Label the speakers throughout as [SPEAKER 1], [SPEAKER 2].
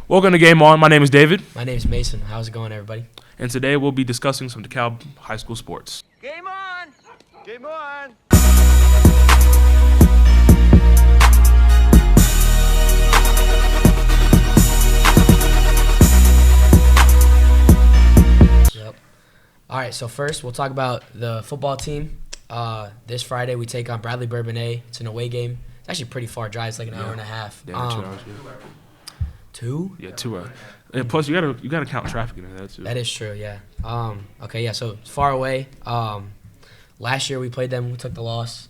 [SPEAKER 1] Welcome to Game On. My name is David.
[SPEAKER 2] My name is Mason. How's it going, everybody?
[SPEAKER 1] And today we'll be discussing some DeKalb High School sports.
[SPEAKER 3] Game on! Game on!
[SPEAKER 2] Yep. All right, so first we'll talk about the football team. This Friday we take on Bradley Bourbonnais. It's an away game. It's actually a pretty far drive. It's like an hour and a half.
[SPEAKER 1] Yeah, 2 hours.
[SPEAKER 2] Two?
[SPEAKER 1] Yeah, 2 hours. And plus, you gotta count traffic in there too.
[SPEAKER 2] That is true, yeah. Okay, yeah, so it's far away. Last year we played them. We took the loss.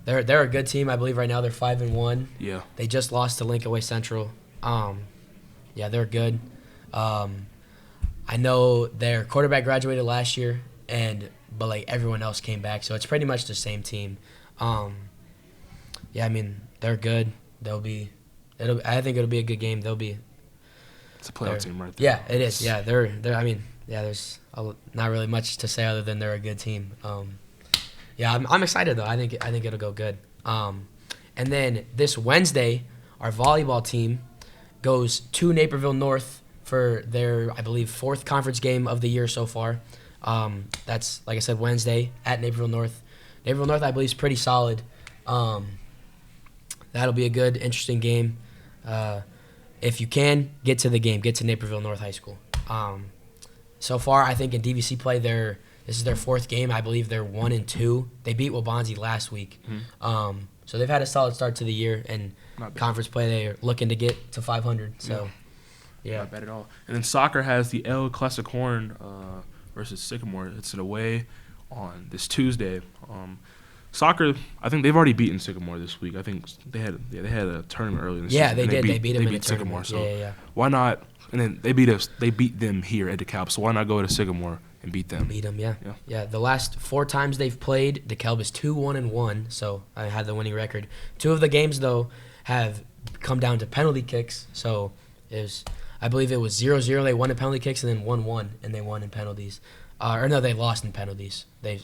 [SPEAKER 2] They're a good team. I believe right now they're 5-1.
[SPEAKER 1] Yeah.
[SPEAKER 2] They just lost to Lincoln Way Central. Yeah, they're good. I know their quarterback graduated last year, but like everyone else came back, so it's pretty much the same team. Yeah, I mean they're good. I think it'll be a good game.
[SPEAKER 1] It's a playoff team, right there.
[SPEAKER 2] Yeah, it is. Yeah, they're. I mean, yeah. There's not really much to say other than they're a good team. Yeah, I'm excited though. I think it'll go good. And then this Wednesday, our volleyball team goes to Naperville North for their, I believe, 4th conference game of the year so far. That's, like I said, Wednesday at Naperville North. Naperville North, I believe, is pretty solid. That'll be a good, interesting game. If you can, get to the game. Get to Naperville North High School. So far, I think in DVC play, this is their 4th game. I believe they're 1-2. They beat Waubonsie last week. Mm-hmm. So they've had a solid start to the year. And conference play, they're looking to get to 500. So, yeah.
[SPEAKER 1] Not bad at all. And then soccer has the El Classic Horn versus Sycamore. It's an away on this Tuesday. Soccer, I think they've already beaten Sycamore this week. I think they had a tournament earlier this season.
[SPEAKER 2] Yeah, they did. They beat them in the
[SPEAKER 1] Sycamore.
[SPEAKER 2] Tournament.
[SPEAKER 1] So
[SPEAKER 2] yeah.
[SPEAKER 1] why not? And then they beat them here at DeKalb. So why not go to Sycamore and beat them?
[SPEAKER 2] Beat them, yeah. The last 4 times they've played, DeKalb is 2-1-1. So I had the winning record. 2 of the games though have come down to penalty kicks. So I believe it was 0-0. They won in penalty kicks, and then 1-1, and they won in penalties. Or no, they lost in penalties. They're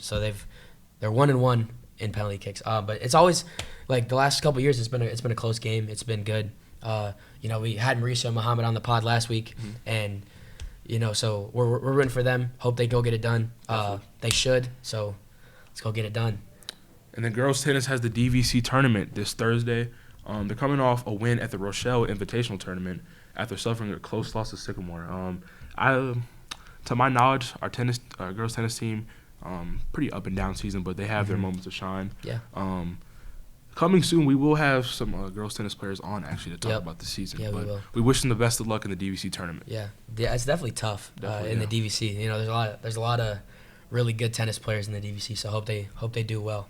[SPEAKER 2] 1-1 in penalty kicks. But it's always like the last couple of years. It's been a close game. It's been good. We had Mauricio and Muhammad on the pod last week, and so we're rooting for them. Hope they go get it done. They should. So let's go get it done.
[SPEAKER 1] And then girls tennis has the DVC tournament this Thursday. They're coming off a win at the Rochelle Invitational Tournament after suffering a close loss to Sycamore. To my knowledge, our girls tennis team, pretty up and down season, but they have their moments of shine.
[SPEAKER 2] Yeah.
[SPEAKER 1] Coming soon, we will have some girls tennis players on actually to talk about the season.
[SPEAKER 2] Yeah,
[SPEAKER 1] but
[SPEAKER 2] we will.
[SPEAKER 1] We wish them the best of luck in the DVC tournament.
[SPEAKER 2] Yeah, it's definitely tough in the DVC. There's a lot of really good tennis players in the DVC, so hope they do well.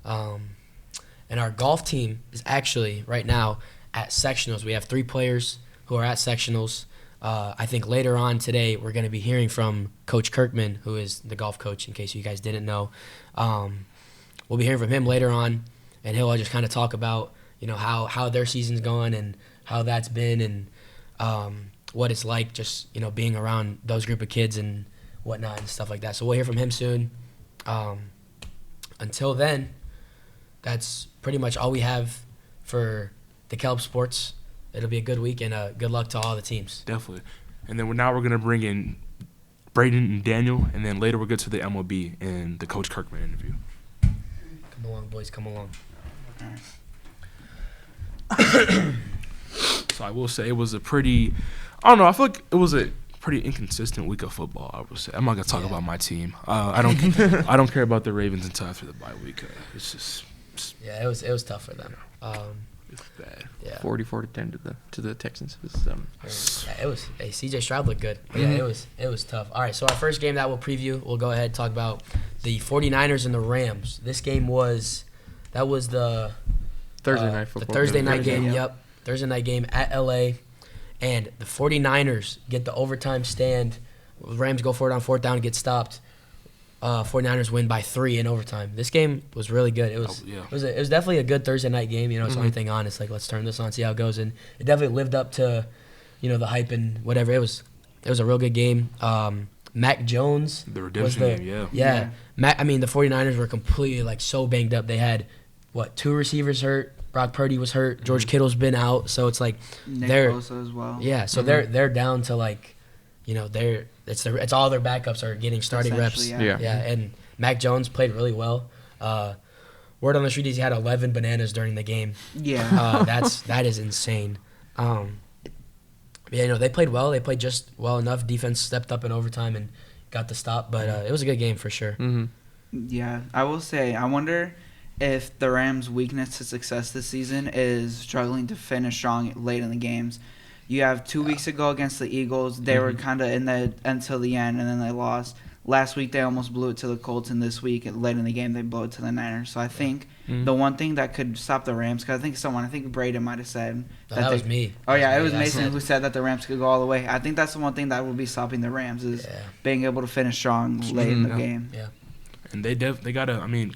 [SPEAKER 2] And our golf team is actually right now at sectionals. We have 3 players who are at sectionals. I think later on today we're going to be hearing from Coach Kerkman, who is the golf coach, in case you guys didn't know. We'll be hearing from him later on, and he'll just kind of talk about how their season's gone and how that's been, and what it's like just being around those group of kids and whatnot and stuff like that. So we'll hear from him soon. Until then, that's pretty much all we have for DeKalb sports. It'll be a good week, and good luck to all the teams.
[SPEAKER 1] Definitely. And then we're going to bring in Braden and Daniel, and then later we'll get to the MLB and the Coach Kerkman interview.
[SPEAKER 2] Come along, boys. Come along.
[SPEAKER 1] So I will say it was I feel like it was a pretty inconsistent week of football, I would say. I'm not going to talk about my team. I don't care about the Ravens until after the bye week. It's just...
[SPEAKER 2] Yeah, it was tough for them.
[SPEAKER 1] It's bad.
[SPEAKER 4] Yeah. 44-10 to the Texans.
[SPEAKER 2] It was. Hey, CJ Stroud looked good. But yeah, it was tough. All right, so our first game that we'll preview, we'll go ahead and talk about the 49ers and the Rams. This game was the
[SPEAKER 4] Thursday night football.
[SPEAKER 2] The Thursday night game. Yep. Thursday night game at LA, and the 49ers get the overtime stand. Rams go for it on 4th down and get stopped. 49ers win by 3 in overtime. This game was really good. It was definitely a good Thursday night game. It's the only thing on. It's like, let's turn this on, see how it goes, and it definitely lived up to, the hype and whatever. It was a real good game. Mac Jones,
[SPEAKER 1] the redemption game,
[SPEAKER 2] yeah. The 49ers were completely so banged up. They had 2 receivers hurt, Brock Purdy was hurt. George Kittle's been out, so it's like
[SPEAKER 5] Nick
[SPEAKER 2] they're
[SPEAKER 5] Bosa as well.
[SPEAKER 2] yeah. So they're down to like, it's all their backups are getting starting reps.
[SPEAKER 5] Essentially,
[SPEAKER 2] Yeah, and Mac Jones played really well. Word on the street is he had 11 bananas during the game.
[SPEAKER 5] Yeah.
[SPEAKER 2] That is insane. They played well. They played just well enough. Defense stepped up in overtime and got the stop. But it was a good game for sure.
[SPEAKER 4] Mm-hmm.
[SPEAKER 5] Yeah, I will say, I wonder if the Rams' weakness to success this season is struggling to finish strong late in the games. You have 2 weeks ago against the Eagles. They were kind of in the until the end, and then they lost. Last week, they almost blew it to the Colts, and this week, late in the game, they blew it to the Niners. So I think the one thing that could stop the Rams, because I think Braden might have said.
[SPEAKER 2] That was me.
[SPEAKER 5] Oh, yeah, it was
[SPEAKER 2] me.
[SPEAKER 5] Mason who said that the Rams could go all the way. I think that's the one thing that will be stopping the Rams is being able to finish strong late in the game.
[SPEAKER 2] Yeah.
[SPEAKER 1] And they gotta. I mean,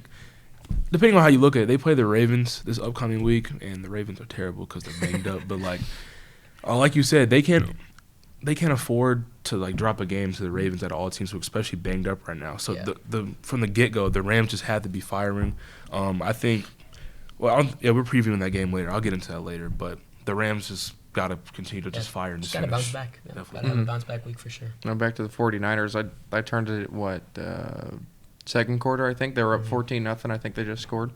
[SPEAKER 1] depending on how you look at it, they play the Ravens this upcoming week, and the Ravens are terrible because they're banged up. But like you said, they can't afford to like drop a game to the Ravens at all. It seems especially banged up right now. So the from the get go, the Rams just had to be firing. I think. Well, we're previewing that game later. I'll get into that later. But the Rams just got to continue to just fire and just
[SPEAKER 2] got to
[SPEAKER 1] finish.
[SPEAKER 2] bounce back. Yeah,
[SPEAKER 1] Definitely.
[SPEAKER 2] got to have a bounce back week for sure.
[SPEAKER 4] Now back to the 49ers. I turned it second quarter. I think they were up 14-0. I think they just scored.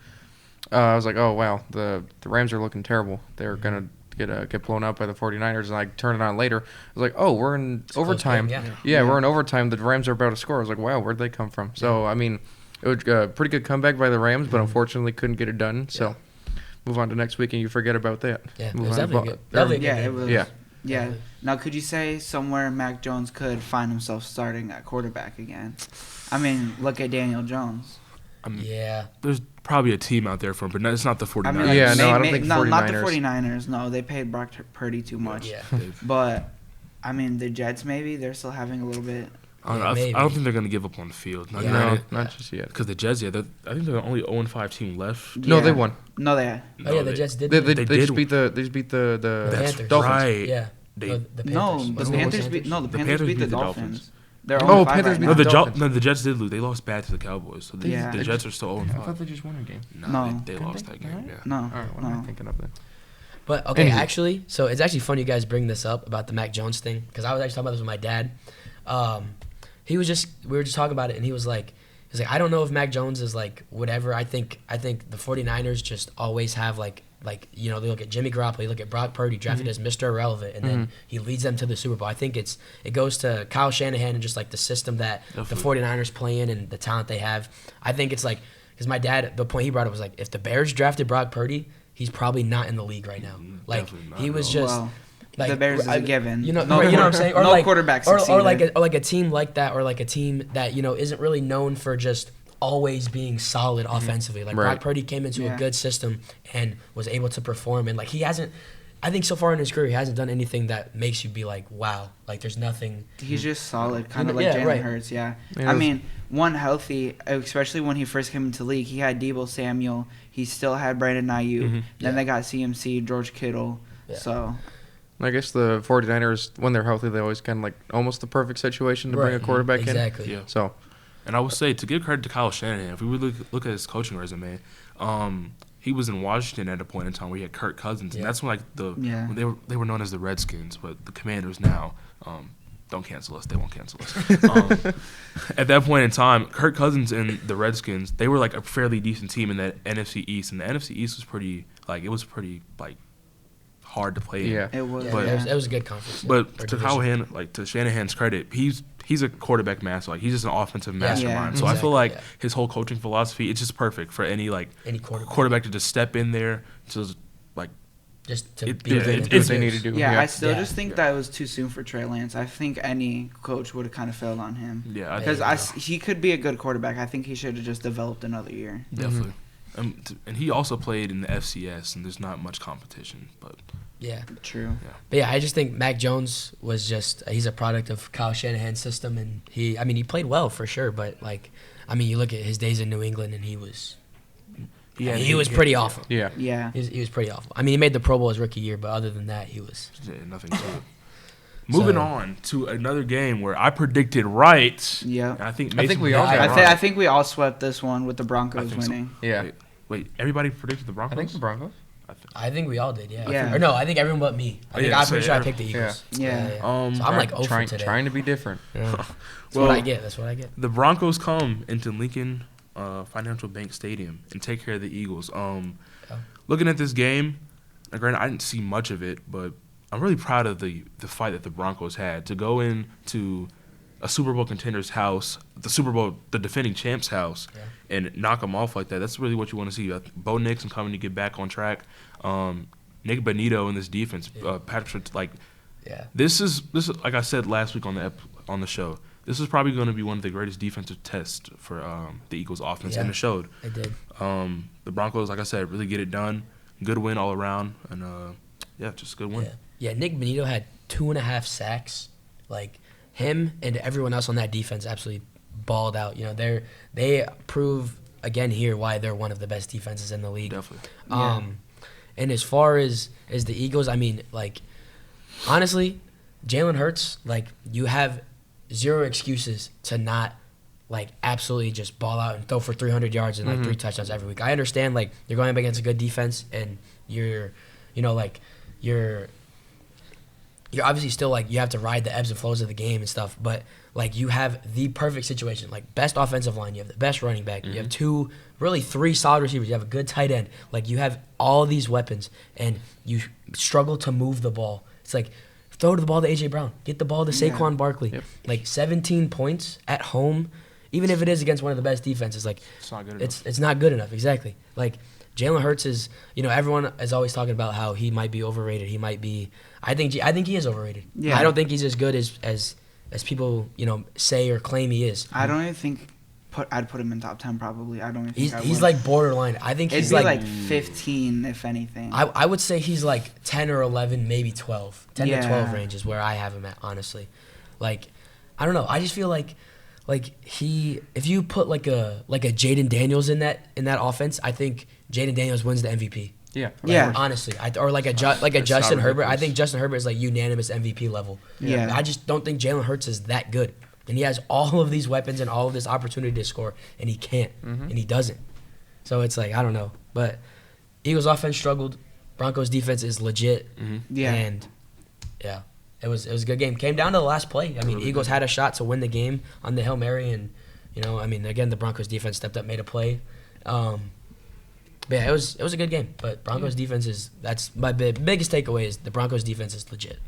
[SPEAKER 4] I was like, oh wow, the Rams are looking terrible. They're gonna get blown out by the 49ers. And I turned it on later. I was like, oh, we're in overtime.
[SPEAKER 2] Game,
[SPEAKER 4] Yeah, we're in overtime. The Rams are about to score. I was like, wow, where'd they come from? So I mean, it was a pretty good comeback by the Rams, but unfortunately couldn't get it done. So move on to next week and you forget about that.
[SPEAKER 2] Yeah, it
[SPEAKER 4] Move
[SPEAKER 2] was
[SPEAKER 4] on
[SPEAKER 2] definitely
[SPEAKER 4] to-
[SPEAKER 2] good.
[SPEAKER 5] Yeah, it was.
[SPEAKER 4] Yeah.
[SPEAKER 5] Yeah. Now, could you say somewhere Mac Jones could find himself starting at quarterback again? I mean, look at Daniel Jones.
[SPEAKER 2] Yeah.
[SPEAKER 1] There's probably a team out there for him, but it's not the 49ers.
[SPEAKER 5] I mean,
[SPEAKER 4] Yeah, no, I don't think
[SPEAKER 5] no, not the
[SPEAKER 4] 49ers.
[SPEAKER 5] 49ers. No, they paid Brock Purdy too much.
[SPEAKER 2] Yeah.
[SPEAKER 5] But, I mean, the Jets maybe, they're still having a little bit.
[SPEAKER 1] I
[SPEAKER 2] maybe.
[SPEAKER 1] don't think they're going to give up on the field. Not
[SPEAKER 2] Yeah.
[SPEAKER 4] No,
[SPEAKER 1] granted,
[SPEAKER 4] not just yet.
[SPEAKER 1] because the Jets, I think they're the only 0-5 team left.
[SPEAKER 4] No,
[SPEAKER 5] Yeah.
[SPEAKER 4] they won.
[SPEAKER 5] No, they.
[SPEAKER 2] Oh yeah, the Jets did.
[SPEAKER 4] They
[SPEAKER 1] They
[SPEAKER 4] just
[SPEAKER 1] did-
[SPEAKER 4] beat the
[SPEAKER 1] That's
[SPEAKER 2] Panthers.
[SPEAKER 4] Dolphins.
[SPEAKER 1] right.
[SPEAKER 2] Yeah.
[SPEAKER 1] They-
[SPEAKER 2] the
[SPEAKER 5] No,
[SPEAKER 2] Panthers.
[SPEAKER 5] the
[SPEAKER 2] Wasn't it
[SPEAKER 5] Panthers
[SPEAKER 2] Panthers?
[SPEAKER 5] beat. No, the
[SPEAKER 1] The
[SPEAKER 5] Panthers beat the
[SPEAKER 1] Dolphins.
[SPEAKER 5] Dolphins. They're
[SPEAKER 4] Oh,
[SPEAKER 5] 0-5
[SPEAKER 4] Panthers
[SPEAKER 5] right
[SPEAKER 4] beat
[SPEAKER 5] now.
[SPEAKER 1] No,
[SPEAKER 4] Dolphins.
[SPEAKER 1] the Jets did lose. They lost bad to the Cowboys. So the
[SPEAKER 5] Yeah.
[SPEAKER 1] Jets are still 0-5.
[SPEAKER 4] they just won a game.
[SPEAKER 5] No.
[SPEAKER 1] They lost that game. Yeah.
[SPEAKER 5] No,
[SPEAKER 4] All right, what am I
[SPEAKER 5] no.
[SPEAKER 4] thinking of then?
[SPEAKER 2] But okay,
[SPEAKER 4] Anywho.
[SPEAKER 2] actually, so it's actually fun you guys bring this up about the Mac Jones thing because I was actually talking about this with my dad. We were just talking about it, and he was like, I don't know if Mac Jones is like whatever. I think the 49ers just always have like they look at Jimmy Garoppolo, you look at Brock Purdy, drafted as Mr. Irrelevant, and then he leads them to the Super Bowl. I think it goes to Kyle Shanahan and just like the system that the 49ers play in and the talent they have. I think it's like because my dad, the point he brought up was like if the Bears drafted Brock Purdy, he's probably not in the league right now. Like
[SPEAKER 1] Definitely not,
[SPEAKER 2] he was
[SPEAKER 1] no.
[SPEAKER 2] just.
[SPEAKER 5] Well,
[SPEAKER 2] Like,
[SPEAKER 5] the Bears is a given.
[SPEAKER 2] You know,
[SPEAKER 5] No
[SPEAKER 2] you know what I'm saying? Or
[SPEAKER 5] no
[SPEAKER 2] like,
[SPEAKER 5] quarterback
[SPEAKER 2] or
[SPEAKER 5] succeeded.
[SPEAKER 2] like a team like that, or like a team that isn't really known for just always being solid offensively. Like
[SPEAKER 4] Right.
[SPEAKER 2] Brock Purdy came into a good system and was able to perform, and like he hasn't. I think so far in his career, he hasn't done anything that makes you be like, wow, like there's nothing.
[SPEAKER 5] He's just solid, kind of like
[SPEAKER 2] Yeah,
[SPEAKER 5] Jalen
[SPEAKER 2] right.
[SPEAKER 5] Hurts, yeah.
[SPEAKER 4] Yeah,
[SPEAKER 5] I mean, one healthy, especially when he first came into the league, he had Deebo Samuel. He still had Brandon Ayuk. Then they got CMC, George Kittle.
[SPEAKER 2] Yeah.
[SPEAKER 5] So,
[SPEAKER 4] I guess the 49ers, when they're healthy, they always kind of like almost the perfect situation to bring a quarterback
[SPEAKER 2] Exactly.
[SPEAKER 1] Yeah.
[SPEAKER 4] in. So,
[SPEAKER 1] And I would say, to give credit to Kyle Shanahan, if we would look at his coaching resume, he was in Washington at a point in time where he had Kirk Cousins, and that's when when they were known as the Redskins, but the Commanders now. Don't cancel us. They won't cancel us. At that point in time, Kirk Cousins and the Redskins, they were like a fairly decent team in that NFC East, and the NFC East was pretty hard to play in.
[SPEAKER 4] yeah.
[SPEAKER 5] it was.
[SPEAKER 2] Yeah,
[SPEAKER 1] But-
[SPEAKER 2] it was a good conference.
[SPEAKER 1] But
[SPEAKER 2] or
[SPEAKER 1] to
[SPEAKER 2] division.
[SPEAKER 1] to Shanahan's credit, he's a quarterback master. Like he's just an offensive mastermind.
[SPEAKER 5] Yeah,
[SPEAKER 1] So I feel like
[SPEAKER 2] exactly,
[SPEAKER 1] his whole coaching philosophy, it's just perfect for any
[SPEAKER 2] quarterback.
[SPEAKER 1] quarterback to just step in there to like
[SPEAKER 2] Just to
[SPEAKER 1] it-
[SPEAKER 2] be
[SPEAKER 1] yeah,
[SPEAKER 2] good.
[SPEAKER 1] it-
[SPEAKER 4] Do what they need to do.
[SPEAKER 5] Yeah, I still
[SPEAKER 2] Yeah.
[SPEAKER 5] just think that it was too soon for Trey Lance. I think any coach would have kind of failed on him.
[SPEAKER 1] yeah, I
[SPEAKER 5] Because
[SPEAKER 1] think
[SPEAKER 5] he could be a good quarterback. I think he should have just developed another year.
[SPEAKER 1] definitely. And he also played in the FCS, and there's not much competition. But
[SPEAKER 2] Yeah.
[SPEAKER 5] True.
[SPEAKER 2] But yeah, I just think Mac Jones was he's a product of Kyle Shanahan's system, and he played well for sure, but you look at his days in New England, and he was pretty awful.
[SPEAKER 4] Yeah.
[SPEAKER 5] Yeah.
[SPEAKER 2] He was pretty awful. He made the Pro Bowl his rookie year, but other than that, he was.
[SPEAKER 1] yeah, nothing to it. Moving on to another game where I predicted right.
[SPEAKER 5] Yeah.
[SPEAKER 1] And I think
[SPEAKER 4] I think we all
[SPEAKER 1] got
[SPEAKER 4] got
[SPEAKER 1] it
[SPEAKER 4] right.
[SPEAKER 1] right.
[SPEAKER 5] I think we all swept this one with the Broncos
[SPEAKER 1] think so.
[SPEAKER 5] winning.
[SPEAKER 4] Yeah.
[SPEAKER 1] Wait, everybody predicted the
[SPEAKER 4] I
[SPEAKER 1] Broncos?
[SPEAKER 4] think the Broncos.
[SPEAKER 2] I think we all did, yeah.
[SPEAKER 5] Yeah.
[SPEAKER 2] Or no, I think everyone but me. I'm pretty sure I picked the Eagles.
[SPEAKER 5] Yeah.
[SPEAKER 2] So I'm like 0 for today.
[SPEAKER 4] Trying to be different.
[SPEAKER 2] Yeah. That's what I get. That's what I get.
[SPEAKER 1] The Broncos come into Lincoln Financial Bank Stadium and take care of the Eagles. Looking at this game, granted, I didn't see much of it, but I'm really proud of the fight that the Broncos had to go into a Super Bowl contender's house, the defending champs' house, and knock them off like that. That's really what you want to see. Bo Nixon coming to get back on track. Nick Bonito in this defense. Patrick, this is like I said last week on the show. This is probably going to be one of the greatest defensive tests for the Eagles' offense, and it showed.
[SPEAKER 2] It did.
[SPEAKER 1] The Broncos, like I said, really get it done. Good win all around, and just a good win.
[SPEAKER 2] Yeah, Nick Bonito had 2.5 sacks. Like, him and everyone else on that defense absolutely balled out. You know, they prove again here why they're one of the best defenses in the league.
[SPEAKER 1] Definitely.
[SPEAKER 2] And as far as the Eagles, I mean, like, honestly, Jalen Hurts, like, you have zero excuses to not, like, absolutely just ball out and throw for 300 yards and, like, 3 touchdowns every week. I understand, like, you're going up against a good defense and you're obviously still, like, you have to ride the ebbs and flows of the game and stuff, but, like, you have the perfect situation. Like, best offensive line, you have the best running back, you have 3 solid receivers, you have a good tight end. Like, you have all these weapons, and you struggle to move the ball. It's like, throw the ball to A.J. Brown. Get the ball to Saquon Barkley.
[SPEAKER 4] Yep.
[SPEAKER 2] Like, 17 points at home, even if it is against one of the best defenses, like,
[SPEAKER 1] It's not good enough.
[SPEAKER 2] It's not good enough, exactly. Like, Jalen Hurts is, everyone is always talking about how he might be overrated. He might be. I think he is overrated.
[SPEAKER 5] Yeah.
[SPEAKER 2] I don't think he's as good as people say or claim he is.
[SPEAKER 5] I don't even think I'd put him in top 10 probably. I don't even think
[SPEAKER 2] He's like borderline. I think
[SPEAKER 5] It'd
[SPEAKER 2] he's
[SPEAKER 5] be like 15 if anything.
[SPEAKER 2] I would say he's like 10 or 11, maybe 12. 10 to
[SPEAKER 5] Yeah.
[SPEAKER 2] 12 range is where I have him at, honestly. Like, I don't know. I just feel like if you put like a Jaden Daniels in that offense, I think Jaden Daniels wins the MVP.
[SPEAKER 4] Yeah.
[SPEAKER 5] Yeah.
[SPEAKER 2] Honestly, or like a Justin Herbert. I think Justin Herbert is like unanimous MVP level.
[SPEAKER 5] Yeah.
[SPEAKER 2] I just don't think Jalen Hurts is that good, and he has all of these weapons and all of this opportunity to score, and he can't, and he doesn't. So it's like, I don't know, but Eagles offense struggled. Broncos defense is legit.
[SPEAKER 5] Yeah.
[SPEAKER 2] And yeah, it was a good game. Came down to the last play. I mean,
[SPEAKER 1] Really
[SPEAKER 2] Eagles
[SPEAKER 1] good.
[SPEAKER 2] had a shot to win the game on the Hail Mary, and again, the Broncos defense stepped up, made a play. But yeah, it was a good game. But Broncos defense that's my biggest takeaway is the Broncos defense is legit.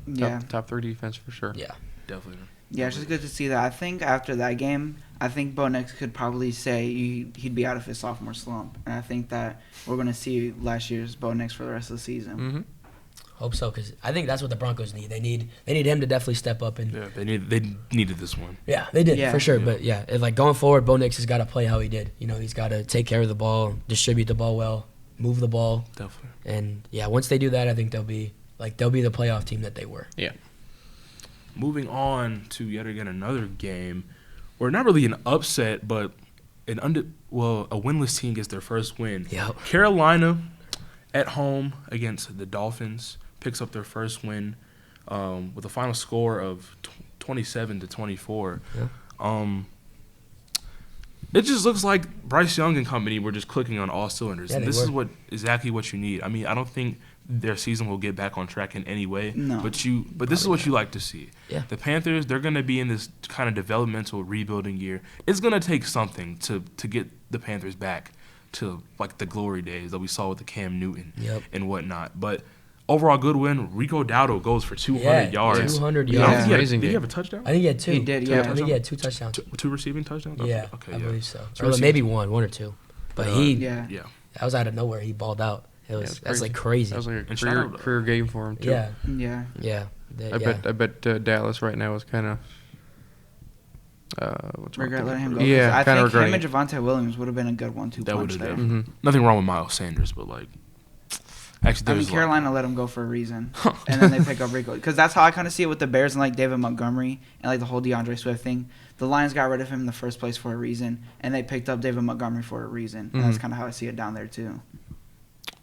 [SPEAKER 5] Yeah.
[SPEAKER 4] Top 3 defense for sure.
[SPEAKER 2] Yeah.
[SPEAKER 1] Definitely.
[SPEAKER 5] Yeah, it's just good to see that. I think after that game, Bo Nix could probably say he'd be out of his sophomore slump. And I think that we're going to see last year's Bo Nix for the rest of the season.
[SPEAKER 4] Mm-hmm.
[SPEAKER 2] Hope so, because I think that's what the Broncos need. They need him to definitely step up and.
[SPEAKER 1] Yeah, they needed this one.
[SPEAKER 2] Yeah, they did
[SPEAKER 5] Yeah.
[SPEAKER 2] for sure.
[SPEAKER 1] Yeah.
[SPEAKER 2] But yeah, like going forward, Bo Nix has got to play how he did. He's got to take care of the ball, distribute the ball well, move the ball,
[SPEAKER 1] Definitely.
[SPEAKER 2] and yeah, once they do that, I think they'll be the playoff team that they were.
[SPEAKER 4] Yeah.
[SPEAKER 1] Moving on to yet again another game, or not really an upset, but a winless team gets their first win.
[SPEAKER 2] Yep.
[SPEAKER 1] Carolina at home against the Dolphins picks up their first win with a final score of 27-24.
[SPEAKER 2] Yeah.
[SPEAKER 1] It just looks like Bryce Young and company were just clicking on all cylinders.
[SPEAKER 2] Yeah,
[SPEAKER 1] And
[SPEAKER 2] they
[SPEAKER 1] this
[SPEAKER 2] were.
[SPEAKER 1] is exactly what you need. I mean, I don't think their season will get back on track in any way.
[SPEAKER 5] No.
[SPEAKER 1] But this is what you like to see.
[SPEAKER 2] Yeah.
[SPEAKER 1] The Panthers, they're going to be in this kind of developmental rebuilding year. It's going to take something to get the Panthers back to like the glory days that we saw with the Cam Newton
[SPEAKER 2] Yep.
[SPEAKER 1] and whatnot. But overall good win. Rico Dowdle goes for 200 yards.
[SPEAKER 2] 200
[SPEAKER 1] I don't
[SPEAKER 2] yards.
[SPEAKER 1] think he had-
[SPEAKER 4] Amazing
[SPEAKER 1] Did he
[SPEAKER 4] game.
[SPEAKER 1] have a touchdown?
[SPEAKER 2] I think he had 2.
[SPEAKER 5] He did,
[SPEAKER 2] Two-
[SPEAKER 5] yeah.
[SPEAKER 2] I think he had 2 touchdowns.
[SPEAKER 1] Two receiving touchdowns?
[SPEAKER 2] Yeah,
[SPEAKER 1] Okay,
[SPEAKER 2] I
[SPEAKER 1] yeah.
[SPEAKER 2] believe so.
[SPEAKER 1] Two
[SPEAKER 2] Or
[SPEAKER 1] receiving-
[SPEAKER 2] maybe one or 2. But
[SPEAKER 5] Yeah.
[SPEAKER 1] Yeah.
[SPEAKER 2] that was out of nowhere. He balled out.
[SPEAKER 4] it's
[SPEAKER 2] That's
[SPEAKER 4] crazy.
[SPEAKER 2] like crazy.
[SPEAKER 4] That was like a
[SPEAKER 1] And shout out-
[SPEAKER 4] career game for him too.
[SPEAKER 2] Yeah,
[SPEAKER 5] Yeah.
[SPEAKER 2] yeah.
[SPEAKER 4] I bet Dallas right now is kind of what's wrong
[SPEAKER 5] Regret
[SPEAKER 4] with
[SPEAKER 5] letting him
[SPEAKER 4] that?
[SPEAKER 5] go. 'cause
[SPEAKER 4] Yeah,
[SPEAKER 5] I
[SPEAKER 4] kind of
[SPEAKER 5] think him
[SPEAKER 4] regretting.
[SPEAKER 5] and Javonte Williams would have been a good 1-2
[SPEAKER 1] That
[SPEAKER 5] punch
[SPEAKER 1] would've
[SPEAKER 5] there.
[SPEAKER 1] been-
[SPEAKER 4] Mm-hmm.
[SPEAKER 1] Nothing wrong with Miles Sanders, but like, actually,
[SPEAKER 5] I mean,
[SPEAKER 1] there's
[SPEAKER 5] Carolina let him go for a reason, and then they pick up Rico. Because that's how I kind of see it with the Bears and like David Montgomery and like the whole DeAndre Swift thing. The Lions got rid of him in the first place for a reason, and they picked up David Montgomery for a reason. And that's kind of how I see it down there too.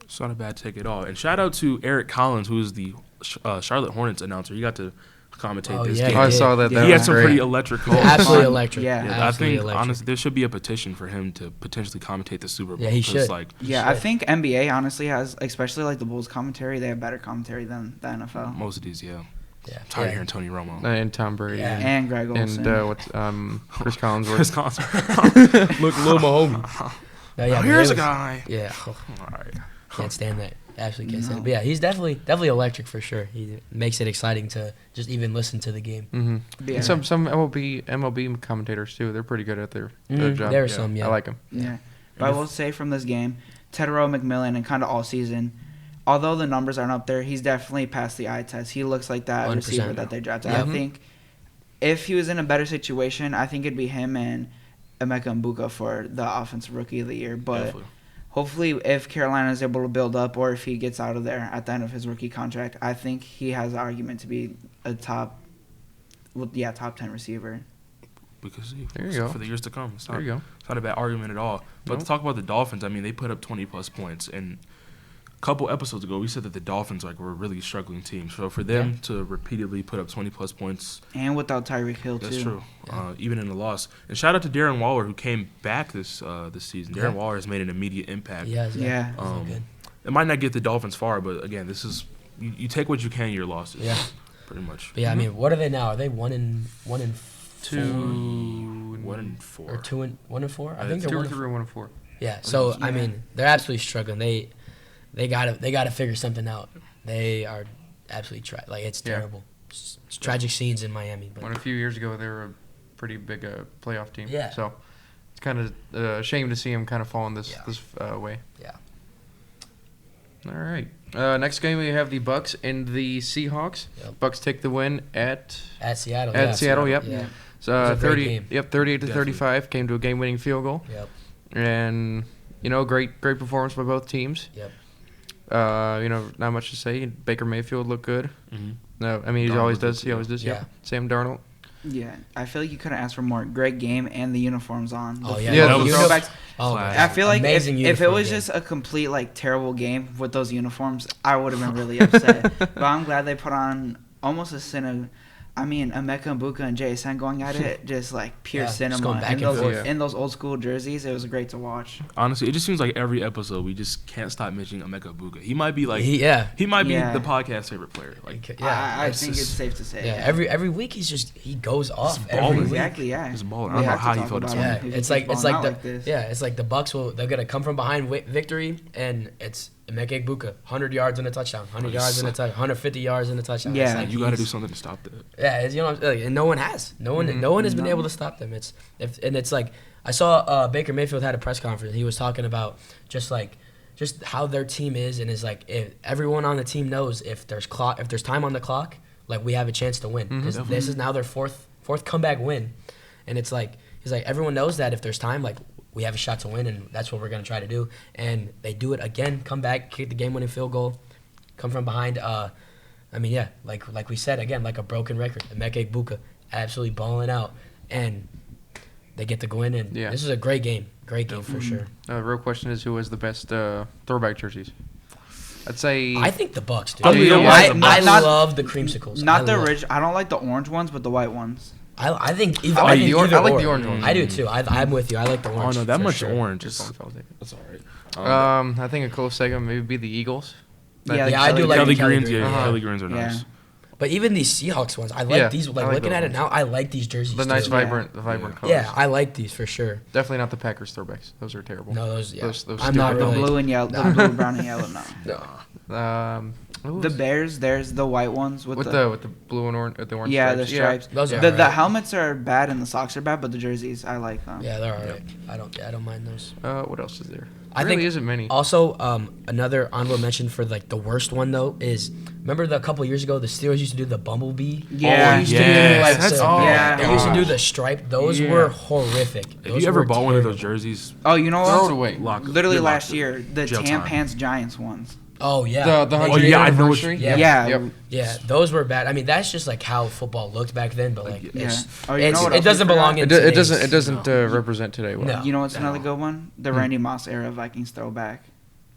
[SPEAKER 1] It's not a bad take at all. And shout out to Eric Collins, who is the Charlotte Hornets announcer. He got to commentate
[SPEAKER 2] Oh,
[SPEAKER 1] this
[SPEAKER 2] yeah,
[SPEAKER 1] game.
[SPEAKER 4] I
[SPEAKER 2] did.
[SPEAKER 4] saw that.
[SPEAKER 5] Yeah.
[SPEAKER 4] That
[SPEAKER 1] He had
[SPEAKER 4] was
[SPEAKER 1] some
[SPEAKER 4] great.
[SPEAKER 1] pretty electric calls.
[SPEAKER 2] Absolutely
[SPEAKER 5] fun.
[SPEAKER 2] electric.
[SPEAKER 5] Yeah.
[SPEAKER 1] Yeah, I
[SPEAKER 2] Absolutely
[SPEAKER 1] think
[SPEAKER 2] electric.
[SPEAKER 1] honestly there should be a petition for him to potentially commentate the Super Bowl.
[SPEAKER 2] Yeah, he
[SPEAKER 1] 'cause,
[SPEAKER 2] should.
[SPEAKER 1] Like
[SPEAKER 5] Yeah, I
[SPEAKER 2] should.
[SPEAKER 5] think NBA honestly has, especially like the Bulls commentary, they have better commentary than the NFL.
[SPEAKER 1] most of these, yeah.
[SPEAKER 2] Yeah.
[SPEAKER 1] I'm tired of
[SPEAKER 2] Yeah.
[SPEAKER 1] hearing Tony Romo.
[SPEAKER 4] And Tom Brady.
[SPEAKER 2] Yeah.
[SPEAKER 5] And Greg Olson.
[SPEAKER 4] And what's Chris Collinsworth.
[SPEAKER 1] Wisconsin.
[SPEAKER 2] Look, Lil Mahomie. No, yeah,
[SPEAKER 1] Oh,
[SPEAKER 2] but
[SPEAKER 1] here's
[SPEAKER 2] it
[SPEAKER 1] a
[SPEAKER 2] was-
[SPEAKER 1] guy.
[SPEAKER 2] Yeah. Oh,
[SPEAKER 1] All right.
[SPEAKER 2] can't stand that. Absolutely can't stand it.
[SPEAKER 5] No.
[SPEAKER 2] But yeah, he's definitely electric for sure. He makes it exciting to just even listen to the game.
[SPEAKER 4] Mm-hmm.
[SPEAKER 5] Yeah.
[SPEAKER 4] And some MLB commentators too. They're pretty good at their job.
[SPEAKER 2] There are
[SPEAKER 1] Yeah.
[SPEAKER 2] some, yeah.
[SPEAKER 4] I like them.
[SPEAKER 5] Yeah. But I will say from this game, Tedero McMillan and kind of all season, although the numbers aren't up there, he's definitely passed the eye test. He looks like that
[SPEAKER 2] 100%.
[SPEAKER 5] receiver that they drafted.
[SPEAKER 2] Yeah.
[SPEAKER 5] I think if he was in a better situation, I think it'd be him and Emeka Mbuka for the offensive rookie of the year. But
[SPEAKER 1] Definitely.
[SPEAKER 5] hopefully if Carolina is able to build up or if he gets out of there at the end of his rookie contract, I think he has an argument to be a top 10 receiver.
[SPEAKER 1] Because
[SPEAKER 4] There you go.
[SPEAKER 1] for the years to come.
[SPEAKER 4] There you go.
[SPEAKER 1] It's not a bad argument at all. But
[SPEAKER 4] Nope.
[SPEAKER 1] to talk about the Dolphins, I mean, they put up 20-plus points. And a couple episodes ago, we said that the Dolphins were a really struggling team. So for them to repeatedly put up 20-plus points,
[SPEAKER 5] And without Tyreek Hill,
[SPEAKER 1] that's
[SPEAKER 5] too.
[SPEAKER 1] true,
[SPEAKER 2] Yeah.
[SPEAKER 1] even in the loss. And shout out to Darren Waller, who came back this season. Darren
[SPEAKER 2] Yeah.
[SPEAKER 1] Waller has made an immediate impact.
[SPEAKER 2] Yeah.
[SPEAKER 5] Yeah.
[SPEAKER 2] Good.
[SPEAKER 1] It might not get the Dolphins far, but again, this is you take what you can, your losses.
[SPEAKER 2] Yeah.
[SPEAKER 1] Pretty much.
[SPEAKER 2] But yeah, I mean, what are they now? Are they 1-4?
[SPEAKER 1] 1-4.
[SPEAKER 2] Or 1-4? I
[SPEAKER 1] I
[SPEAKER 2] think
[SPEAKER 1] think
[SPEAKER 2] they're
[SPEAKER 4] 2 or 3 or 1 and 4.
[SPEAKER 2] Yeah. So I
[SPEAKER 5] Yeah.
[SPEAKER 2] mean, they're absolutely struggling. They gotta figure something out. They are absolutely it's
[SPEAKER 4] Yeah.
[SPEAKER 2] terrible. It's tragic scenes in Miami. But
[SPEAKER 4] When a few years ago they were a pretty big playoff team.
[SPEAKER 2] Yeah.
[SPEAKER 4] So it's kind of a shame to see them kind of fall in this
[SPEAKER 2] Yeah.
[SPEAKER 4] way.
[SPEAKER 2] Yeah.
[SPEAKER 4] All right. Next game we have the Bucks and the Seahawks.
[SPEAKER 2] Yep.
[SPEAKER 4] Bucks take the win at
[SPEAKER 2] Seattle.
[SPEAKER 4] At
[SPEAKER 2] yeah.
[SPEAKER 4] Seattle, yep.
[SPEAKER 2] Yeah.
[SPEAKER 4] So,
[SPEAKER 2] It was a great
[SPEAKER 4] 30.
[SPEAKER 2] game.
[SPEAKER 4] Yep, 38 to
[SPEAKER 1] Definitely.
[SPEAKER 4] 35 came to a game-winning field goal,
[SPEAKER 2] Yep.
[SPEAKER 4] and great performance by both teams.
[SPEAKER 2] Yep.
[SPEAKER 4] Not much to say. Baker Mayfield looked good.
[SPEAKER 1] Mm-hmm.
[SPEAKER 4] No, I mean he
[SPEAKER 1] Darnold
[SPEAKER 4] always
[SPEAKER 1] looked
[SPEAKER 4] does.
[SPEAKER 1] good,
[SPEAKER 4] He always does.
[SPEAKER 2] yeah.
[SPEAKER 4] Yep. Sam Darnold.
[SPEAKER 5] Yeah, I feel like you couldn't ask for more. Great game and the uniforms on.
[SPEAKER 2] Oh
[SPEAKER 5] The
[SPEAKER 2] yeah.
[SPEAKER 4] Yeah,
[SPEAKER 1] that was-
[SPEAKER 5] throwbacks.
[SPEAKER 2] Oh,
[SPEAKER 1] Class.
[SPEAKER 2] man.
[SPEAKER 5] I feel like
[SPEAKER 2] Amazing
[SPEAKER 5] if it
[SPEAKER 2] uniform
[SPEAKER 5] was
[SPEAKER 2] game.
[SPEAKER 5] just a complete terrible game with those uniforms, I would have been really upset. But I'm glad they put on almost a cinema. I mean, Emeka Mbuka and JSN going at it, just pure
[SPEAKER 2] Yeah, just
[SPEAKER 5] cinema.
[SPEAKER 2] going back
[SPEAKER 5] in
[SPEAKER 2] and
[SPEAKER 5] those
[SPEAKER 2] forth.
[SPEAKER 5] in those old school jerseys, it was great to watch.
[SPEAKER 1] Honestly, it just seems like every episode we just can't stop mentioning Emeka Buka. He might be he might be
[SPEAKER 5] Yeah.
[SPEAKER 1] the podcast favorite player.
[SPEAKER 2] Yeah.
[SPEAKER 5] I
[SPEAKER 1] it's
[SPEAKER 5] think
[SPEAKER 1] just-
[SPEAKER 5] it's safe to say.
[SPEAKER 2] Yeah. Every week he goes off
[SPEAKER 1] Just
[SPEAKER 2] every
[SPEAKER 1] balling.
[SPEAKER 2] week.
[SPEAKER 5] Exactly. Yeah.
[SPEAKER 1] He's balling.
[SPEAKER 5] We
[SPEAKER 1] I don't know
[SPEAKER 5] have to
[SPEAKER 1] how he
[SPEAKER 5] talk
[SPEAKER 1] felt this
[SPEAKER 5] about
[SPEAKER 1] one.
[SPEAKER 2] Yeah,
[SPEAKER 5] If he
[SPEAKER 2] it's
[SPEAKER 5] keeps
[SPEAKER 2] like
[SPEAKER 5] balling out
[SPEAKER 2] the
[SPEAKER 5] like this.
[SPEAKER 2] it's like the Bucks they're gonna come from behind victory, and it's Emeka Buka, 100 yards and a touchdown, 100 yards and a touchdown, 150 yards and a touchdown.
[SPEAKER 5] Yeah.
[SPEAKER 2] It's like
[SPEAKER 1] You got to do
[SPEAKER 2] he's-
[SPEAKER 1] something to stop that.
[SPEAKER 2] Yeah, and no one has. No one has been
[SPEAKER 5] No.
[SPEAKER 2] able to stop them. It's like I saw Baker Mayfield had a press conference. He was talking about just how their team is, and is like if everyone on the team knows if there's time on the clock, we have a chance to win because this is now their fourth comeback win, and it's like he's like everyone knows that if there's time, we have a shot to win, and that's what we're gonna try to do. And they do it again, come back, kick the game-winning field goal, come from behind. I mean, yeah, like we said again, like a broken record. Emeka Buka absolutely balling out, and they get to go in. And
[SPEAKER 4] Yeah.
[SPEAKER 2] this is a great game for sure.
[SPEAKER 4] Real question is who has the best throwback jerseys? I'd say
[SPEAKER 2] I think the Bucks, dude.
[SPEAKER 1] Oh, you know
[SPEAKER 2] I
[SPEAKER 1] what?
[SPEAKER 2] love the creamsicles.
[SPEAKER 5] Not
[SPEAKER 2] I
[SPEAKER 5] the
[SPEAKER 2] love-
[SPEAKER 5] original. I don't like the orange ones, but the white ones.
[SPEAKER 2] I think either.
[SPEAKER 4] I like
[SPEAKER 2] I think
[SPEAKER 4] the or-
[SPEAKER 2] either
[SPEAKER 4] I like
[SPEAKER 2] or.
[SPEAKER 4] the orange ones.
[SPEAKER 2] I do too. I'm with you. I like the
[SPEAKER 1] Oh
[SPEAKER 2] orange.
[SPEAKER 1] no, that
[SPEAKER 2] for
[SPEAKER 1] much
[SPEAKER 2] sure.
[SPEAKER 1] orange.
[SPEAKER 4] Just
[SPEAKER 1] Is,
[SPEAKER 4] I'll take it.
[SPEAKER 1] that's all right.
[SPEAKER 4] I think a close second maybe be the Eagles.
[SPEAKER 5] Yeah,
[SPEAKER 2] Yeah, I do like
[SPEAKER 1] Kelly
[SPEAKER 2] the Kelly
[SPEAKER 1] Greens,
[SPEAKER 2] Green.
[SPEAKER 1] yeah,
[SPEAKER 4] Uh-huh.
[SPEAKER 1] Kelly Greens are
[SPEAKER 5] Yeah.
[SPEAKER 1] nice.
[SPEAKER 2] But even these Seahawks ones, I like
[SPEAKER 4] Yeah,
[SPEAKER 2] these.
[SPEAKER 4] I like
[SPEAKER 2] Looking
[SPEAKER 4] those
[SPEAKER 2] at it
[SPEAKER 4] ones.
[SPEAKER 2] now, I like these jerseys.
[SPEAKER 4] The nice
[SPEAKER 2] too.
[SPEAKER 4] vibrant colors.
[SPEAKER 2] Yeah, I like these for sure.
[SPEAKER 4] Definitely not the Packers throwbacks. Those are terrible.
[SPEAKER 2] No, those. Yeah,
[SPEAKER 4] Those
[SPEAKER 2] I'm not
[SPEAKER 4] stupid-
[SPEAKER 5] The
[SPEAKER 2] really.
[SPEAKER 5] blue and yellow, the blue, brown, and yellow. No.
[SPEAKER 4] Who
[SPEAKER 5] The
[SPEAKER 4] was-
[SPEAKER 5] Bears, there's the white ones with
[SPEAKER 4] with the blue and orange, the orange
[SPEAKER 5] yeah,
[SPEAKER 4] stripes.
[SPEAKER 5] the stripes.
[SPEAKER 2] Those are
[SPEAKER 5] The
[SPEAKER 2] alright.
[SPEAKER 5] helmets are bad and the socks are bad, but the jerseys, I like them.
[SPEAKER 2] Yeah, they're alright. I don't mind those.
[SPEAKER 4] What else is there?
[SPEAKER 2] I
[SPEAKER 4] really
[SPEAKER 2] think
[SPEAKER 4] isn't many.
[SPEAKER 2] Also, another honorable mention for the worst one though is remember a couple years ago the Steelers used to do the bumblebee.
[SPEAKER 5] Yeah.
[SPEAKER 2] They used to
[SPEAKER 1] yes.
[SPEAKER 2] do
[SPEAKER 1] That's-
[SPEAKER 2] so-
[SPEAKER 5] yeah.
[SPEAKER 2] They used to do
[SPEAKER 1] gosh.
[SPEAKER 2] the stripe. Those
[SPEAKER 1] Yeah.
[SPEAKER 2] were horrific.
[SPEAKER 1] If
[SPEAKER 2] Those
[SPEAKER 1] you ever
[SPEAKER 2] were
[SPEAKER 1] bought one of
[SPEAKER 2] terrible.
[SPEAKER 1] those jerseys,
[SPEAKER 5] Oh, you know
[SPEAKER 4] Throw it
[SPEAKER 5] what?
[SPEAKER 4] away.
[SPEAKER 5] Literally
[SPEAKER 1] you're
[SPEAKER 5] last
[SPEAKER 1] locked.
[SPEAKER 5] year, the
[SPEAKER 1] Jail
[SPEAKER 5] Tam
[SPEAKER 1] time.
[SPEAKER 5] Pants Giants ones.
[SPEAKER 2] Oh yeah.
[SPEAKER 4] The
[SPEAKER 2] They-
[SPEAKER 4] 100
[SPEAKER 1] yeah, I know what
[SPEAKER 4] anniversary.
[SPEAKER 2] Yeah.
[SPEAKER 5] Yeah.
[SPEAKER 2] yeah, those were bad. I mean, that's just how football looked back then. But
[SPEAKER 1] Like,
[SPEAKER 5] Yeah.
[SPEAKER 2] it's,
[SPEAKER 5] Oh, you know what
[SPEAKER 2] it
[SPEAKER 5] else
[SPEAKER 2] doesn't
[SPEAKER 5] we
[SPEAKER 2] belong
[SPEAKER 5] forgot?
[SPEAKER 2] in.
[SPEAKER 4] It
[SPEAKER 2] today's-
[SPEAKER 4] doesn't represent today well.
[SPEAKER 2] No.
[SPEAKER 5] You know what's
[SPEAKER 2] No.
[SPEAKER 5] another good one? The Randy Moss era Vikings throwback.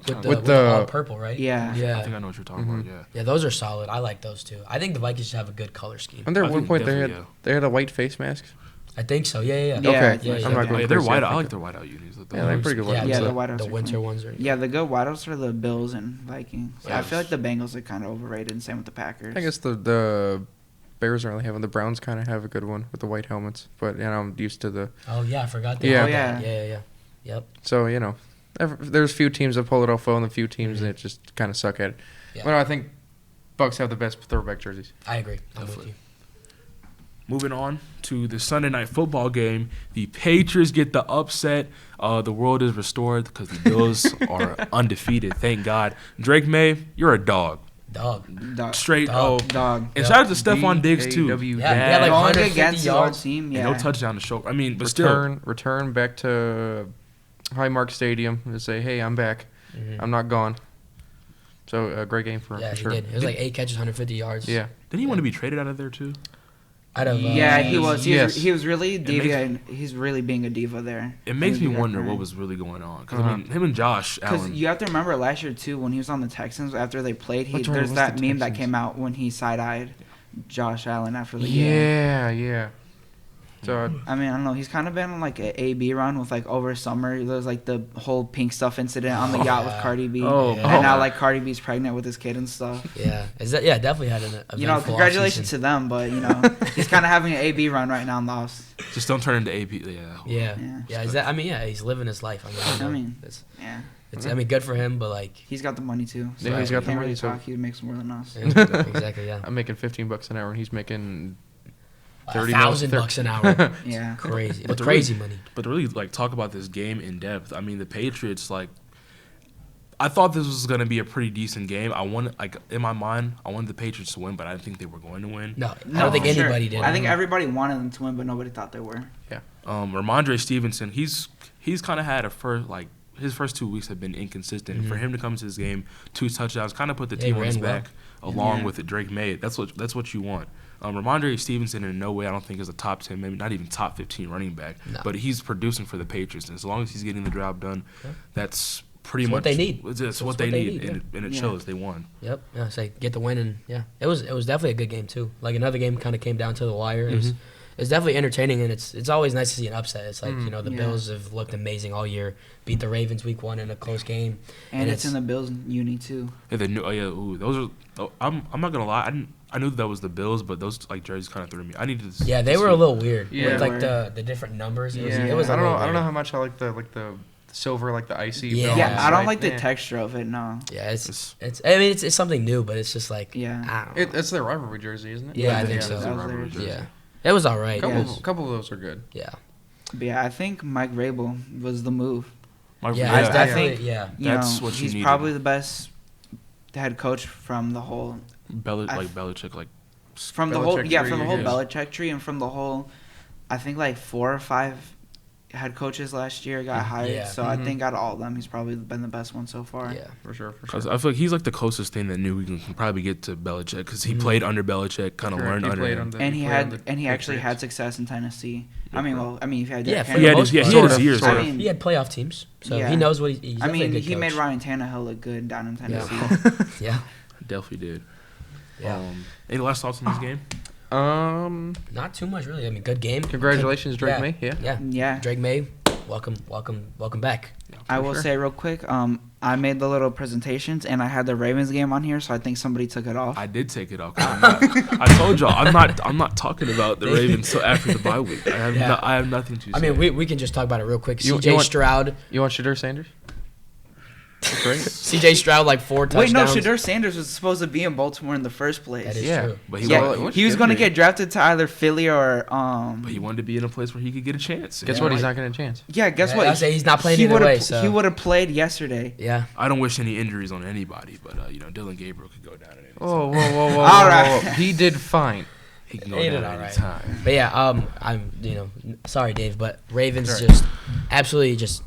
[SPEAKER 2] with the all purple, right?
[SPEAKER 5] Yeah.
[SPEAKER 2] Yeah.
[SPEAKER 1] I think I know what you're talking about. Yeah.
[SPEAKER 2] Yeah, those are solid. I like those too. I think the Vikings should have a good color scheme.
[SPEAKER 4] And there
[SPEAKER 1] I
[SPEAKER 4] at one
[SPEAKER 1] think
[SPEAKER 4] point
[SPEAKER 1] definitely,
[SPEAKER 4] they had a white face mask.
[SPEAKER 2] I think so. Yeah.
[SPEAKER 5] Yeah,
[SPEAKER 4] Okay,
[SPEAKER 2] yeah,
[SPEAKER 4] I'm not going
[SPEAKER 1] Oh, yeah, they're
[SPEAKER 4] crazy.
[SPEAKER 1] white. I like their whiteout unis.
[SPEAKER 4] Yeah, they're pretty good
[SPEAKER 2] Yeah,
[SPEAKER 4] ones.
[SPEAKER 5] Yeah,
[SPEAKER 2] the,
[SPEAKER 5] the whiteouts
[SPEAKER 2] the
[SPEAKER 5] are
[SPEAKER 2] winter
[SPEAKER 5] cool.
[SPEAKER 2] ones are.
[SPEAKER 5] Yeah, the good whiteouts are the Bills and Vikings.
[SPEAKER 1] Yeah,
[SPEAKER 5] I feel like the Bengals are kind of overrated, and same with the Packers.
[SPEAKER 4] I guess the Bears aren't really having. The Browns kind of have a good one with the white helmets, but I'm used to the.
[SPEAKER 2] Oh yeah, I forgot that.
[SPEAKER 4] Yeah.
[SPEAKER 5] Oh, yeah.
[SPEAKER 2] Yeah. Yep.
[SPEAKER 4] So there's few teams that pull it off well, and a few teams that just kind of suck at it.
[SPEAKER 2] Yeah.
[SPEAKER 4] But I think Bucks have the best throwback jerseys.
[SPEAKER 2] I agree. I'm with
[SPEAKER 1] Definitely.
[SPEAKER 2] you.
[SPEAKER 1] Moving on to the Sunday night football game, the Patriots get the upset. The world is restored because the Bills are undefeated. Thank God. Drake May, you're a dog.
[SPEAKER 2] Dog.
[SPEAKER 1] Straight
[SPEAKER 2] Dog.
[SPEAKER 5] Dog.
[SPEAKER 1] And shout out to Stephon Diggs too.
[SPEAKER 4] D-A-W.
[SPEAKER 2] Yeah, he had like
[SPEAKER 5] Going
[SPEAKER 2] 150
[SPEAKER 5] against the old
[SPEAKER 2] yards.
[SPEAKER 5] team,
[SPEAKER 1] And no
[SPEAKER 5] yeah.
[SPEAKER 1] touchdown to show. I mean, but still.
[SPEAKER 4] Return back to Highmark Stadium and say, hey, I'm back. I'm not gone. So a great game for him,
[SPEAKER 2] Yeah,
[SPEAKER 4] for
[SPEAKER 2] he
[SPEAKER 4] sure.
[SPEAKER 2] did. It was like 8 catches, 150 yards.
[SPEAKER 4] Yeah.
[SPEAKER 1] Didn't he want to be traded out of there too?
[SPEAKER 2] Out of
[SPEAKER 5] Yeah, he was.
[SPEAKER 4] Yes.
[SPEAKER 5] He was really diva.
[SPEAKER 1] makes-
[SPEAKER 5] And he's really being a diva there.
[SPEAKER 1] It makes me
[SPEAKER 5] He's
[SPEAKER 1] wonder
[SPEAKER 5] hurt.
[SPEAKER 1] what was really going on. Because I mean, him and Josh
[SPEAKER 5] Because
[SPEAKER 1] Allen.
[SPEAKER 5] you have to remember last year too, when he was on the Texans after they played,
[SPEAKER 4] That's right, it
[SPEAKER 5] there's
[SPEAKER 4] was
[SPEAKER 5] that
[SPEAKER 4] the
[SPEAKER 5] meme that
[SPEAKER 4] Texans.
[SPEAKER 5] came out when he side-eyed Josh Allen after the game.
[SPEAKER 4] Yeah. So
[SPEAKER 5] I mean, I don't know. He's kind of been on like an A/B run with like over summer. There's like the whole pink stuff incident on the yacht with
[SPEAKER 2] yeah.
[SPEAKER 5] Cardi B.
[SPEAKER 1] Oh,
[SPEAKER 2] Yeah.
[SPEAKER 5] And now like Cardi B's pregnant with his kid and stuff.
[SPEAKER 2] Yeah. Definitely had an eventful
[SPEAKER 5] You know, congratulations
[SPEAKER 2] offseason.
[SPEAKER 5] to them, but he's kind of having an A/B run right now in the offs.
[SPEAKER 1] Just don't turn into AP. Yeah.
[SPEAKER 2] Yeah. He's living his life.
[SPEAKER 5] I mean,
[SPEAKER 2] it's,
[SPEAKER 5] Yeah,
[SPEAKER 2] good for him, but like,
[SPEAKER 5] he's got the money too.
[SPEAKER 4] Yeah, he's got the
[SPEAKER 5] can't
[SPEAKER 4] money,
[SPEAKER 5] really
[SPEAKER 4] so-
[SPEAKER 5] talk. He makes more than us.
[SPEAKER 2] exactly, yeah.
[SPEAKER 4] I'm making $15 an hour and he's making 30
[SPEAKER 2] $1,000 an hour.
[SPEAKER 5] Yeah.
[SPEAKER 2] Crazy.
[SPEAKER 1] But the
[SPEAKER 2] Crazy money.
[SPEAKER 1] But to really like talk about this game in depth, I mean the Patriots I thought this was gonna be a pretty decent game. In my mind, I wanted the Patriots to win, but I didn't think they were going to win.
[SPEAKER 2] No, I don't think
[SPEAKER 5] for sure.
[SPEAKER 2] anybody did.
[SPEAKER 5] I think everybody wanted them to win, but nobody thought they were.
[SPEAKER 1] Ramondre Stevenson, he's kind of had his first 2 weeks have been inconsistent. For him to come to this game, 2 touchdowns, kind of put the
[SPEAKER 2] Yeah, he
[SPEAKER 1] team on his
[SPEAKER 2] ran well.
[SPEAKER 1] back, along
[SPEAKER 5] Yeah.
[SPEAKER 1] with Drake May. That's what you want. Ramondre Stevenson in no way I don't think is a top 10, maybe not even top 15 running back,
[SPEAKER 2] No.
[SPEAKER 1] but he's producing for the Patriots, and as long as he's getting the job done, that's pretty
[SPEAKER 2] It's
[SPEAKER 1] much
[SPEAKER 2] what they need.
[SPEAKER 1] It's what they need, and it
[SPEAKER 5] Yeah.
[SPEAKER 1] shows. They won.
[SPEAKER 2] Yep. Yeah. Say get the win, and it was definitely a good game too. Like another game kind of came down to the wire. It's definitely entertaining, and it's always nice to see an upset. It's like the
[SPEAKER 5] Yeah.
[SPEAKER 2] Bills have looked amazing all year, beat the Ravens week 1 in a close game,
[SPEAKER 5] And it's in the Bills uni too.
[SPEAKER 1] Yeah, they knew. Those are. I'm not gonna lie. I knew that was the Bills, but those jerseys kind of threw me. I needed to.
[SPEAKER 2] Yeah, they were a little weird
[SPEAKER 4] Yeah.
[SPEAKER 2] with like the different numbers. It was
[SPEAKER 5] Yeah.
[SPEAKER 2] a
[SPEAKER 4] I don't know.
[SPEAKER 2] little
[SPEAKER 4] I don't know
[SPEAKER 2] weird.
[SPEAKER 4] how much I like the silver, like the icy.
[SPEAKER 2] Yeah.
[SPEAKER 4] bill on
[SPEAKER 5] Yeah,
[SPEAKER 4] the
[SPEAKER 5] I don't
[SPEAKER 4] side.
[SPEAKER 5] like the
[SPEAKER 4] Yeah.
[SPEAKER 5] texture of it. No.
[SPEAKER 2] Yeah, it's something new, but it's just like
[SPEAKER 5] Yeah.
[SPEAKER 2] I don't know.
[SPEAKER 4] It's their rivalry jersey, isn't it?
[SPEAKER 2] Yeah, I think so.
[SPEAKER 1] it's a rivalry
[SPEAKER 5] Yeah.
[SPEAKER 1] jersey.
[SPEAKER 2] Yeah, it was all right.
[SPEAKER 4] Couple of those are good.
[SPEAKER 2] Yeah,
[SPEAKER 5] But yeah, I think Mike Vrabel was the move.
[SPEAKER 2] yeah, it's
[SPEAKER 5] I
[SPEAKER 2] definitely
[SPEAKER 5] think-
[SPEAKER 2] yeah.
[SPEAKER 1] That's what you
[SPEAKER 5] he's
[SPEAKER 1] needed.
[SPEAKER 5] probably the best head coach from the whole
[SPEAKER 1] Belichick,
[SPEAKER 5] from the whole
[SPEAKER 4] Belichick
[SPEAKER 5] yeah
[SPEAKER 4] tree,
[SPEAKER 5] from the whole
[SPEAKER 1] yeah.
[SPEAKER 5] Belichick tree and from the whole I think like 4 or 5 head coaches last year got hired.
[SPEAKER 2] Yeah.
[SPEAKER 5] So I think out of all of them, he's probably been the best one so far.
[SPEAKER 2] Yeah.
[SPEAKER 4] For sure.
[SPEAKER 1] Because I feel like he's like the closest thing that New England can probably get to Belichick because he played under Belichick, kind of learned under him.
[SPEAKER 5] And he actually had success in Tennessee. I mean, if you had
[SPEAKER 2] Yeah,
[SPEAKER 5] Derrick
[SPEAKER 2] for
[SPEAKER 5] Henry-
[SPEAKER 2] the
[SPEAKER 1] Yeah,
[SPEAKER 2] most
[SPEAKER 1] he
[SPEAKER 2] part.
[SPEAKER 1] had his years.
[SPEAKER 5] I
[SPEAKER 1] yeah.
[SPEAKER 5] mean,
[SPEAKER 2] He had playoff teams, so
[SPEAKER 5] Yeah.
[SPEAKER 2] he knows what he's
[SPEAKER 5] I
[SPEAKER 2] definitely a
[SPEAKER 5] mean,
[SPEAKER 2] good
[SPEAKER 5] he made
[SPEAKER 2] coach.
[SPEAKER 5] Ryan Tannehill look good down in Tennessee.
[SPEAKER 2] Yeah,
[SPEAKER 1] Definitely did.
[SPEAKER 2] yeah.
[SPEAKER 1] Any last thoughts on this game?
[SPEAKER 2] Not too much really. I mean, good game.
[SPEAKER 4] Congratulations, Drake May. Yeah.
[SPEAKER 2] Yeah.
[SPEAKER 5] Yeah.
[SPEAKER 2] Drake May, welcome back.
[SPEAKER 5] I will say real quick, I made the little presentations and I had the Ravens game on here, so I think somebody took it off.
[SPEAKER 1] I did take it off. I told y'all I'm not talking about the Ravens till after the bye week. I have nothing to say.
[SPEAKER 2] I mean, we can just talk about it real quick.
[SPEAKER 4] You
[SPEAKER 2] CJ
[SPEAKER 4] want-
[SPEAKER 2] Stroud.
[SPEAKER 4] You want Shadur Sanders? That's great.
[SPEAKER 2] CJ Stroud like 4
[SPEAKER 5] Wait, no,
[SPEAKER 2] touchdowns.
[SPEAKER 5] Shadur Sanders was supposed to be in Baltimore in the first place.
[SPEAKER 2] That is
[SPEAKER 4] Yeah.
[SPEAKER 2] true.
[SPEAKER 1] but he
[SPEAKER 5] Yeah,
[SPEAKER 1] wanted,
[SPEAKER 5] he was going to get drafted to either Philly or
[SPEAKER 1] but he wanted to be in a place where he could get a chance.
[SPEAKER 4] Guess
[SPEAKER 1] Yeah.
[SPEAKER 4] what? He's not getting a chance.
[SPEAKER 5] Yeah, guess
[SPEAKER 2] Yeah,
[SPEAKER 5] what?
[SPEAKER 2] I say he's not playing
[SPEAKER 5] He
[SPEAKER 2] either
[SPEAKER 5] would've-
[SPEAKER 2] way, so-
[SPEAKER 5] He would have played yesterday.
[SPEAKER 2] Yeah.
[SPEAKER 1] I don't wish any injuries on anybody, but Dylan Gabriel could go down at any time.
[SPEAKER 4] Whoa.
[SPEAKER 5] All right.
[SPEAKER 4] He did fine.
[SPEAKER 1] He can go
[SPEAKER 2] He
[SPEAKER 1] down
[SPEAKER 2] did
[SPEAKER 1] at
[SPEAKER 2] all
[SPEAKER 1] any
[SPEAKER 2] right.
[SPEAKER 1] time.
[SPEAKER 2] But yeah, I'm sorry, Dave, but Ravens
[SPEAKER 4] Sorry.
[SPEAKER 2] just absolutely just.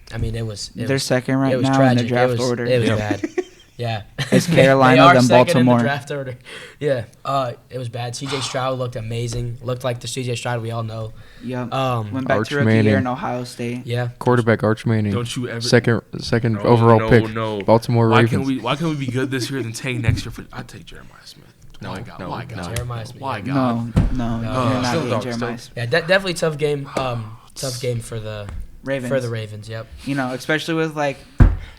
[SPEAKER 2] I mean, it was
[SPEAKER 5] They're second right
[SPEAKER 2] it was
[SPEAKER 5] now
[SPEAKER 2] tragic.
[SPEAKER 5] in the draft
[SPEAKER 2] it was,
[SPEAKER 5] order.
[SPEAKER 2] It was
[SPEAKER 1] Yeah.
[SPEAKER 2] bad. Yeah.
[SPEAKER 5] It's Carolina,
[SPEAKER 2] They are
[SPEAKER 5] then
[SPEAKER 2] second in the
[SPEAKER 5] Baltimore.
[SPEAKER 2] draft order. Yeah. It was bad. C.J. Stroud looked amazing. Looked like the C.J. Stroud we all know.
[SPEAKER 5] Yep.
[SPEAKER 2] Um,
[SPEAKER 5] Went back
[SPEAKER 4] Arch
[SPEAKER 5] to rookie
[SPEAKER 4] Manning.
[SPEAKER 5] year in Ohio State.
[SPEAKER 2] Yeah.
[SPEAKER 4] Quarterback Arch Manning.
[SPEAKER 1] Don't you ever
[SPEAKER 4] Second
[SPEAKER 1] No,
[SPEAKER 4] overall
[SPEAKER 1] no,
[SPEAKER 4] pick.
[SPEAKER 1] No.
[SPEAKER 4] Baltimore
[SPEAKER 1] Why
[SPEAKER 4] Ravens.
[SPEAKER 1] Why can't we be good this year and tank next year? I'd take Jeremiah Smith. Why God?
[SPEAKER 4] no,
[SPEAKER 1] Why God?
[SPEAKER 4] no.
[SPEAKER 2] Jeremiah Smith.
[SPEAKER 1] Why
[SPEAKER 2] Yeah.
[SPEAKER 1] God?
[SPEAKER 5] No,
[SPEAKER 2] No,
[SPEAKER 5] you're not
[SPEAKER 4] still
[SPEAKER 5] getting
[SPEAKER 4] dog,
[SPEAKER 5] Jeremiah.
[SPEAKER 2] Yeah, definitely tough game. Tough game for the
[SPEAKER 5] Ravens.
[SPEAKER 2] Ravens. Yep.
[SPEAKER 5] You know, especially with like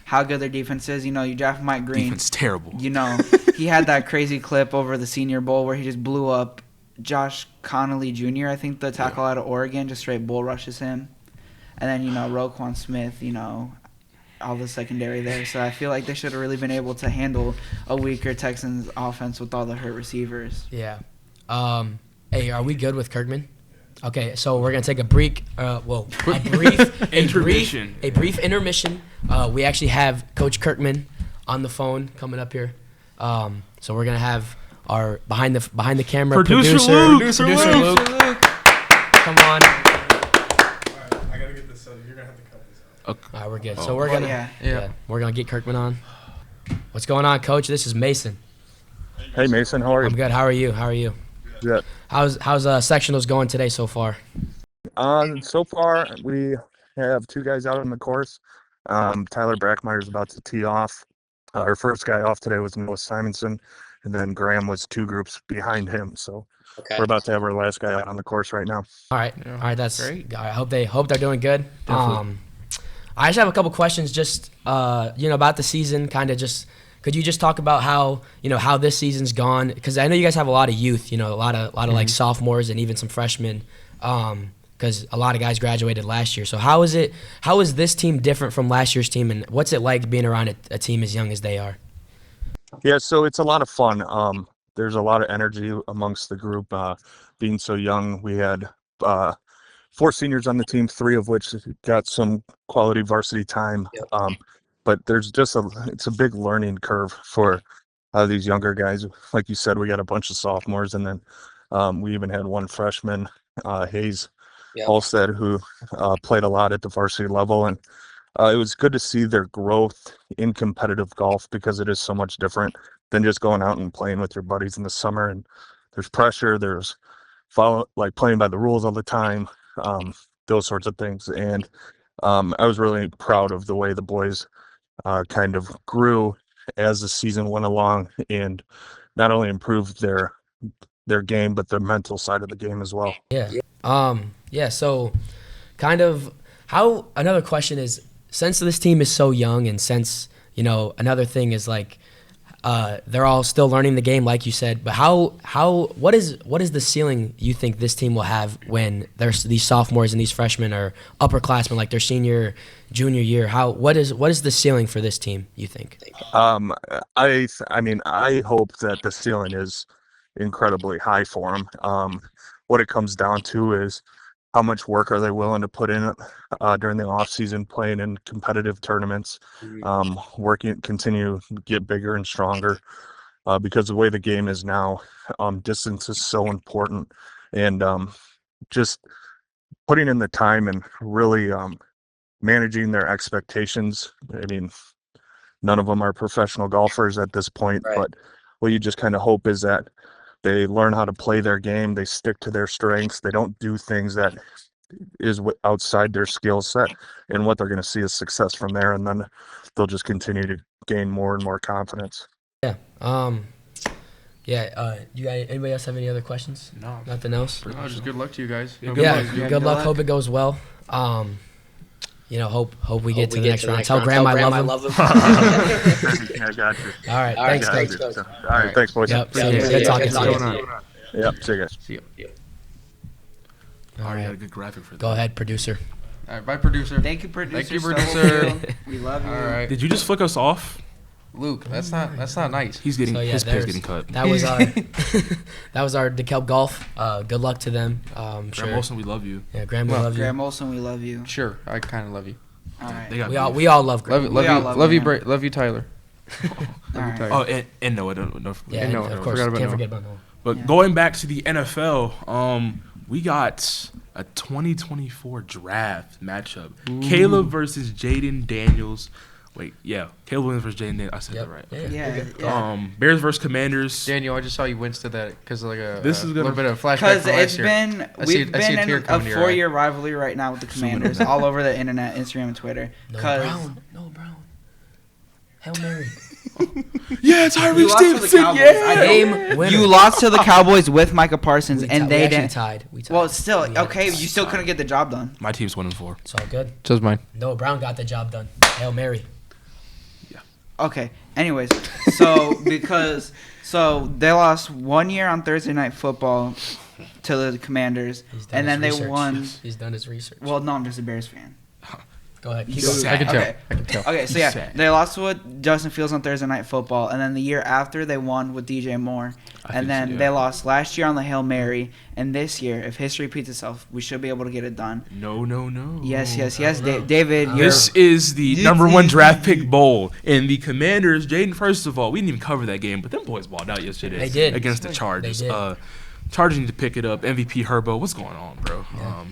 [SPEAKER 5] how good their defense is. You know, you draft Mike Green.
[SPEAKER 1] Defense terrible.
[SPEAKER 5] You know, he had that crazy clip over the Senior Bowl where he just blew up Josh Connolly Jr. I think the tackle out of Oregon just straight bull rushes him, and then Roquan Smith. All the secondary there. So I feel like they should have really been able to handle a weaker Texans offense with all the hurt receivers.
[SPEAKER 2] Yeah. Hey, are we good with Kerkman? Okay, so we're gonna take a brief
[SPEAKER 1] Intermission.
[SPEAKER 2] A brief intermission. We actually have Coach Kerkman on the phone coming up here. So we're gonna have our behind the camera
[SPEAKER 1] Producer Luke.
[SPEAKER 2] Come on.
[SPEAKER 6] I gotta get this set. You're gonna have to cut this out.
[SPEAKER 2] All right, we're good. So we're gonna
[SPEAKER 5] yeah.
[SPEAKER 2] we're gonna get Kerkman on. What's going on, Coach? This is Mason.
[SPEAKER 7] Hey Mason, how are
[SPEAKER 2] I'm
[SPEAKER 7] you?
[SPEAKER 2] good. How are you? How are you?
[SPEAKER 7] Good.
[SPEAKER 2] How's sectionals going today so far?
[SPEAKER 7] So far we have two guys out on the course. Tyler Brackmeyer is about to tee off. Our first guy off today was Noah Simonson, and then Graham was two groups behind him. So we're about to have our last guy out on the course right now.
[SPEAKER 2] All right.
[SPEAKER 4] Yeah.
[SPEAKER 2] All right. That's
[SPEAKER 4] Great.
[SPEAKER 2] I hope they're doing good.
[SPEAKER 1] Definitely.
[SPEAKER 2] I just have a couple questions, just about the season. Kind of just could you just talk about how this season's gone? Because I know you guys have a lot of youth. A lot of like sophomores and even some freshmen. Because a lot of guys graduated last year. So how is this team different from last year's team, and what's it like being around a team as young as they are?
[SPEAKER 7] Yeah, so it's a lot of fun. There's a lot of energy amongst the group. Being so young, we had 4 seniors on the team, 3 of which got some quality varsity time. But there's it's a big learning curve for these younger guys. Like you said, we got a bunch of sophomores, and then we even had one freshman, Hayes Halstead, who played a lot at the varsity level. And it was good to see their growth in competitive golf, because it is so much different than just going out and playing with your buddies in the summer. And there's pressure, there's playing by the rules all the time, those sorts of things. And I was really proud of the way the boys kind of grew as the season went along, and not only improved their game, but the mental side of the game as well.
[SPEAKER 2] Yeah. So kind of another question is, since this team is so young, and since, another thing is like, they're all still learning the game, like you said, but what is the ceiling you think this team will have when there's these sophomores and these freshmen are upperclassmen, like their senior, junior year? What is the ceiling for this team, you think?
[SPEAKER 7] I hope that the ceiling is incredibly high for them. What it comes down to is how much work are they willing to put in during the off season, playing in competitive tournaments, continue to get bigger and stronger, because the way the game is now, distance is so important, and just putting in the time and really managing their expectations. I mean, none of them are professional golfers at this point, but what you just kind of hope is that they learn how to play their game. They stick to their strengths. They don't do things that is outside their skill set, and what they're going to see is success from there. And then they'll just continue to gain more and more confidence.
[SPEAKER 2] Yeah. You guys, anybody else have any other questions?
[SPEAKER 1] No.
[SPEAKER 2] Nothing else?
[SPEAKER 4] No, just good luck to you guys. Hope
[SPEAKER 2] Yeah.
[SPEAKER 4] it goes good.
[SPEAKER 2] Good luck. Hope it goes well. Hope we get to the next round. Tell Graham I love him.
[SPEAKER 7] I got you.
[SPEAKER 2] All right. Thanks, Coach.
[SPEAKER 7] All right, thanks, boys.
[SPEAKER 2] Yep. Good talking to you.
[SPEAKER 7] Yep, see you guys.
[SPEAKER 4] See ya.
[SPEAKER 2] All
[SPEAKER 1] I got a
[SPEAKER 2] right.
[SPEAKER 1] good graphic for that.
[SPEAKER 2] Go ahead, producer.
[SPEAKER 4] All right, bye, producer.
[SPEAKER 5] Thank you, producer.
[SPEAKER 4] Thank you,
[SPEAKER 5] Stubblefield.
[SPEAKER 4] producer.
[SPEAKER 5] We love you.
[SPEAKER 4] All right,
[SPEAKER 1] Did you just flick us off?
[SPEAKER 4] Luke. That's not nice.
[SPEAKER 1] He's getting
[SPEAKER 2] So, yeah,
[SPEAKER 1] his pay's
[SPEAKER 2] there's-
[SPEAKER 1] getting cut.
[SPEAKER 2] That was our DeKalb Golf. Good luck to them.
[SPEAKER 1] Graham
[SPEAKER 2] Sure.
[SPEAKER 1] Olson, we love you.
[SPEAKER 2] Yeah, Graham, we
[SPEAKER 4] Well,
[SPEAKER 2] love you.
[SPEAKER 5] Graham Olson, we love you.
[SPEAKER 4] Sure, I kind of love you.
[SPEAKER 5] All right.
[SPEAKER 1] They got
[SPEAKER 2] We all love Graham.
[SPEAKER 4] Love
[SPEAKER 5] We all
[SPEAKER 4] you,
[SPEAKER 5] love
[SPEAKER 4] love you,
[SPEAKER 5] Graham.
[SPEAKER 4] love you, Tyler.
[SPEAKER 5] All right.
[SPEAKER 4] Tyler.
[SPEAKER 1] Oh, and Noah. No,
[SPEAKER 2] Yeah,
[SPEAKER 4] And
[SPEAKER 2] and
[SPEAKER 4] Noah.
[SPEAKER 2] of course.
[SPEAKER 4] Forgot about
[SPEAKER 2] Can't
[SPEAKER 4] Noah.
[SPEAKER 2] forget about Noah.
[SPEAKER 1] But
[SPEAKER 5] Yeah.
[SPEAKER 1] going back to the NFL, we got a 2024 draft matchup. Caleb versus Jaden Daniels. Wait, yeah. Caleb Williams versus Jaden Daniels. I said that right.
[SPEAKER 5] Yeah.
[SPEAKER 1] Bears versus Commanders.
[SPEAKER 4] Daniel, I just saw you wince to that because like
[SPEAKER 1] This is
[SPEAKER 4] little
[SPEAKER 1] gonna-
[SPEAKER 4] bit of flashback
[SPEAKER 5] Because
[SPEAKER 4] from
[SPEAKER 5] it's
[SPEAKER 4] last year.
[SPEAKER 5] been
[SPEAKER 4] I see
[SPEAKER 5] we've
[SPEAKER 4] a
[SPEAKER 5] been
[SPEAKER 4] tear
[SPEAKER 5] in a
[SPEAKER 4] coming to your eye.
[SPEAKER 5] 4-year rivalry right now with the Commanders all over the internet, Instagram, and Twitter.
[SPEAKER 2] No
[SPEAKER 5] 'Cause
[SPEAKER 2] Brown. Hail Mary.
[SPEAKER 1] Yeah,
[SPEAKER 5] you
[SPEAKER 1] Tyrese
[SPEAKER 5] lost to the
[SPEAKER 1] Stevenson.
[SPEAKER 5] Cowboys.
[SPEAKER 1] Yeah.
[SPEAKER 5] I know.
[SPEAKER 2] Game winner.
[SPEAKER 5] You lost to the Cowboys with Micah Parsons,
[SPEAKER 2] We
[SPEAKER 5] and
[SPEAKER 2] we
[SPEAKER 5] they
[SPEAKER 2] actually
[SPEAKER 5] didn't.
[SPEAKER 2] tied. We tied.
[SPEAKER 5] Well, still,
[SPEAKER 2] We had
[SPEAKER 5] okay,
[SPEAKER 2] it.
[SPEAKER 5] you still couldn't get the job done.
[SPEAKER 1] My team's 1-4.
[SPEAKER 2] It's all good.
[SPEAKER 4] So's mine.
[SPEAKER 2] Noah Brown got the job done. Hail Mary.
[SPEAKER 5] Okay. Anyways, so they lost 1 year on Thursday Night Football to the Commanders,
[SPEAKER 2] He's done
[SPEAKER 5] and then they
[SPEAKER 2] his research.
[SPEAKER 5] won.
[SPEAKER 2] He's done his research.
[SPEAKER 5] Well, no, I'm just a Bears fan.
[SPEAKER 2] Go ahead. Keep
[SPEAKER 1] He's
[SPEAKER 2] going.
[SPEAKER 1] sad.
[SPEAKER 4] I can tell.
[SPEAKER 5] Okay.
[SPEAKER 4] I can tell.
[SPEAKER 5] Okay, so
[SPEAKER 1] He's
[SPEAKER 5] yeah,
[SPEAKER 1] sad.
[SPEAKER 5] they lost with Justin Fields on Thursday Night Football, and then the year after they won with DJ Moore,
[SPEAKER 1] I think
[SPEAKER 5] and then
[SPEAKER 1] so, yeah.
[SPEAKER 5] they lost last year on the Hail Mary, and this year, if history repeats itself, we should be able to get it done.
[SPEAKER 1] No.
[SPEAKER 5] Yes,
[SPEAKER 2] I don't know.
[SPEAKER 5] David. You're,
[SPEAKER 1] This is the
[SPEAKER 5] You-
[SPEAKER 1] number 1 draft pick bowl. And the Commanders, Jaden, first of all, we didn't even cover that game, but them boys balled out yesterday.
[SPEAKER 2] They did.
[SPEAKER 1] Against the Chargers.
[SPEAKER 2] They did.
[SPEAKER 1] Chargers need to pick it up. MVP Herbo, what's going on, bro?
[SPEAKER 2] Yeah.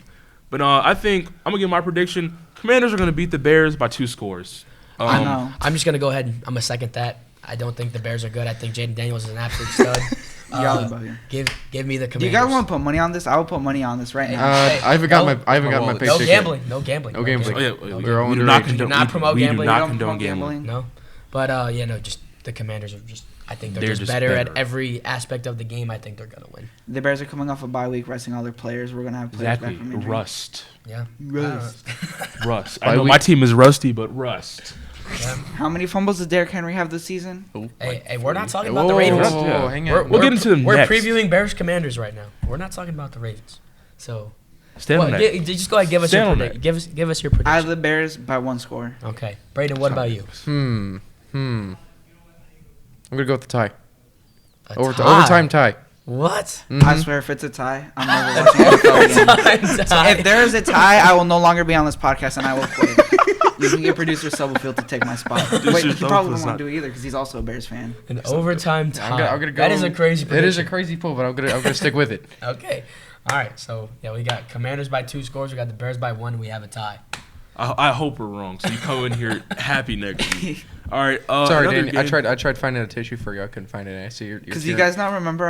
[SPEAKER 1] But I think I'm going to give my prediction. Commanders are going to beat the Bears by 2 scores.
[SPEAKER 5] I know.
[SPEAKER 2] I'm just gonna go ahead and I'm gonna second that. I don't think the Bears are good. I think Jaden Daniels is an absolute stud.
[SPEAKER 5] Y'all bugging.
[SPEAKER 2] Give me the
[SPEAKER 5] Do you
[SPEAKER 2] Commanders.
[SPEAKER 5] guys want to put money on this? I will put money on this right now.
[SPEAKER 2] Hey,
[SPEAKER 4] I haven't got
[SPEAKER 2] no-
[SPEAKER 4] my
[SPEAKER 1] no
[SPEAKER 4] paycheck yet.
[SPEAKER 2] gambling. No gambling.
[SPEAKER 4] No gambling.
[SPEAKER 1] Oh, yeah,
[SPEAKER 2] No
[SPEAKER 1] we,
[SPEAKER 4] We're all
[SPEAKER 1] we do
[SPEAKER 4] underage.
[SPEAKER 1] not
[SPEAKER 2] Do
[SPEAKER 1] condone,
[SPEAKER 2] not promote
[SPEAKER 1] we
[SPEAKER 2] gambling.
[SPEAKER 1] do
[SPEAKER 5] You
[SPEAKER 1] not
[SPEAKER 5] don't
[SPEAKER 1] condone
[SPEAKER 5] promote
[SPEAKER 1] gambling.
[SPEAKER 2] No, but no, just the Commanders are just. I think they're just better at every aspect of the game. I think they're gonna win.
[SPEAKER 5] The Bears are coming off a bye week, resting all their players. We're gonna have players
[SPEAKER 1] Exactly.
[SPEAKER 5] back from injury.
[SPEAKER 1] Rust.
[SPEAKER 2] Yeah.
[SPEAKER 5] Rust.
[SPEAKER 1] Rust.
[SPEAKER 4] Bye
[SPEAKER 1] I know
[SPEAKER 4] week.
[SPEAKER 1] my team is rusty, but rust.
[SPEAKER 5] How many fumbles does Derrick Henry have this season?
[SPEAKER 2] Hey, we're not talking about the
[SPEAKER 4] Whoa,
[SPEAKER 2] Ravens.
[SPEAKER 1] Yeah.
[SPEAKER 4] hang
[SPEAKER 2] We're,
[SPEAKER 4] on.
[SPEAKER 1] We'll get into them
[SPEAKER 2] We're
[SPEAKER 1] next.
[SPEAKER 2] previewing Bears Commanders right now. We're not talking about the Ravens. So,
[SPEAKER 1] Stand on that.
[SPEAKER 2] just go ahead. Give us
[SPEAKER 1] Stand
[SPEAKER 2] your
[SPEAKER 1] on
[SPEAKER 2] prediction.
[SPEAKER 1] that.
[SPEAKER 2] Give us your
[SPEAKER 5] I have
[SPEAKER 2] prediction.
[SPEAKER 5] the Bears by 1 score.
[SPEAKER 2] Okay, Brayden. What about you?
[SPEAKER 4] I'm gonna go with the tie.
[SPEAKER 2] A
[SPEAKER 4] Overtime tie.
[SPEAKER 2] What?
[SPEAKER 5] I swear, if it's a tie, I'm never watching NFL again. If there is a tie, I will no longer be on this podcast and I will quit. You can get producer Stubblefield to take my spot. Wait, he probably
[SPEAKER 1] Stubblefield's
[SPEAKER 5] won't
[SPEAKER 1] not-
[SPEAKER 5] do it either because he's also a Bears fan.
[SPEAKER 2] An overtime tie.
[SPEAKER 4] I'm gonna go.
[SPEAKER 2] That is a crazy
[SPEAKER 4] It
[SPEAKER 2] prediction.
[SPEAKER 4] is a crazy pull, but I'm gonna stick with it.
[SPEAKER 2] Okay. All right. So yeah, we got Commanders by 2 scores. We got the Bears by 1. We have a tie.
[SPEAKER 1] I hope we're wrong, so you come in here happy next week. All right.
[SPEAKER 4] Sorry,
[SPEAKER 1] another
[SPEAKER 4] Danny. I
[SPEAKER 1] game-
[SPEAKER 4] tried finding a tissue for you. I couldn't find it. I see your.
[SPEAKER 5] Because you guys not remember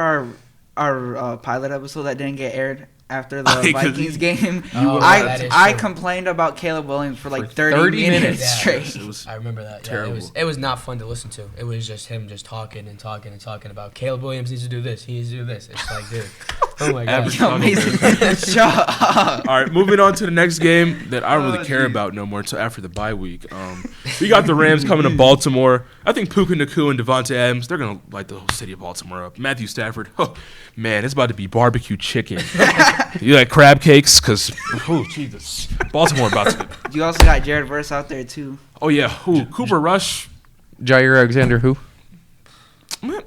[SPEAKER 5] our pilot episode that didn't get aired after the
[SPEAKER 1] 'Cause
[SPEAKER 5] Vikings game?
[SPEAKER 2] Oh, that is
[SPEAKER 5] I
[SPEAKER 2] true.
[SPEAKER 5] complained about Caleb Williams for like
[SPEAKER 4] For
[SPEAKER 5] 30,
[SPEAKER 4] 30
[SPEAKER 5] minutes
[SPEAKER 4] minutes.
[SPEAKER 2] Yeah,
[SPEAKER 5] straight.
[SPEAKER 1] It was
[SPEAKER 2] I remember that. Yeah,
[SPEAKER 1] terrible.
[SPEAKER 2] it was not fun to listen to. It was just him just talking and talking and talking about Caleb Williams needs to do this. He needs to do this. It's like, dude. Oh my god.
[SPEAKER 1] Average.
[SPEAKER 5] Yo, Mason, shut up.
[SPEAKER 1] All right, moving on to the next game that I don't really care about no more until after the bye week. We got the Rams coming to Baltimore. I think Puka Nacua and Devontae Adams, they're going to light the whole city of Baltimore up. Matthew Stafford, oh, man, it's about to be barbecue chicken. You like crab cakes? Because, oh, Jesus. Baltimore about to.
[SPEAKER 5] You also got Jared Verse out there too.
[SPEAKER 1] Oh, yeah. Who? Cooper Rush.
[SPEAKER 4] Jair Alexander, who?
[SPEAKER 1] Man,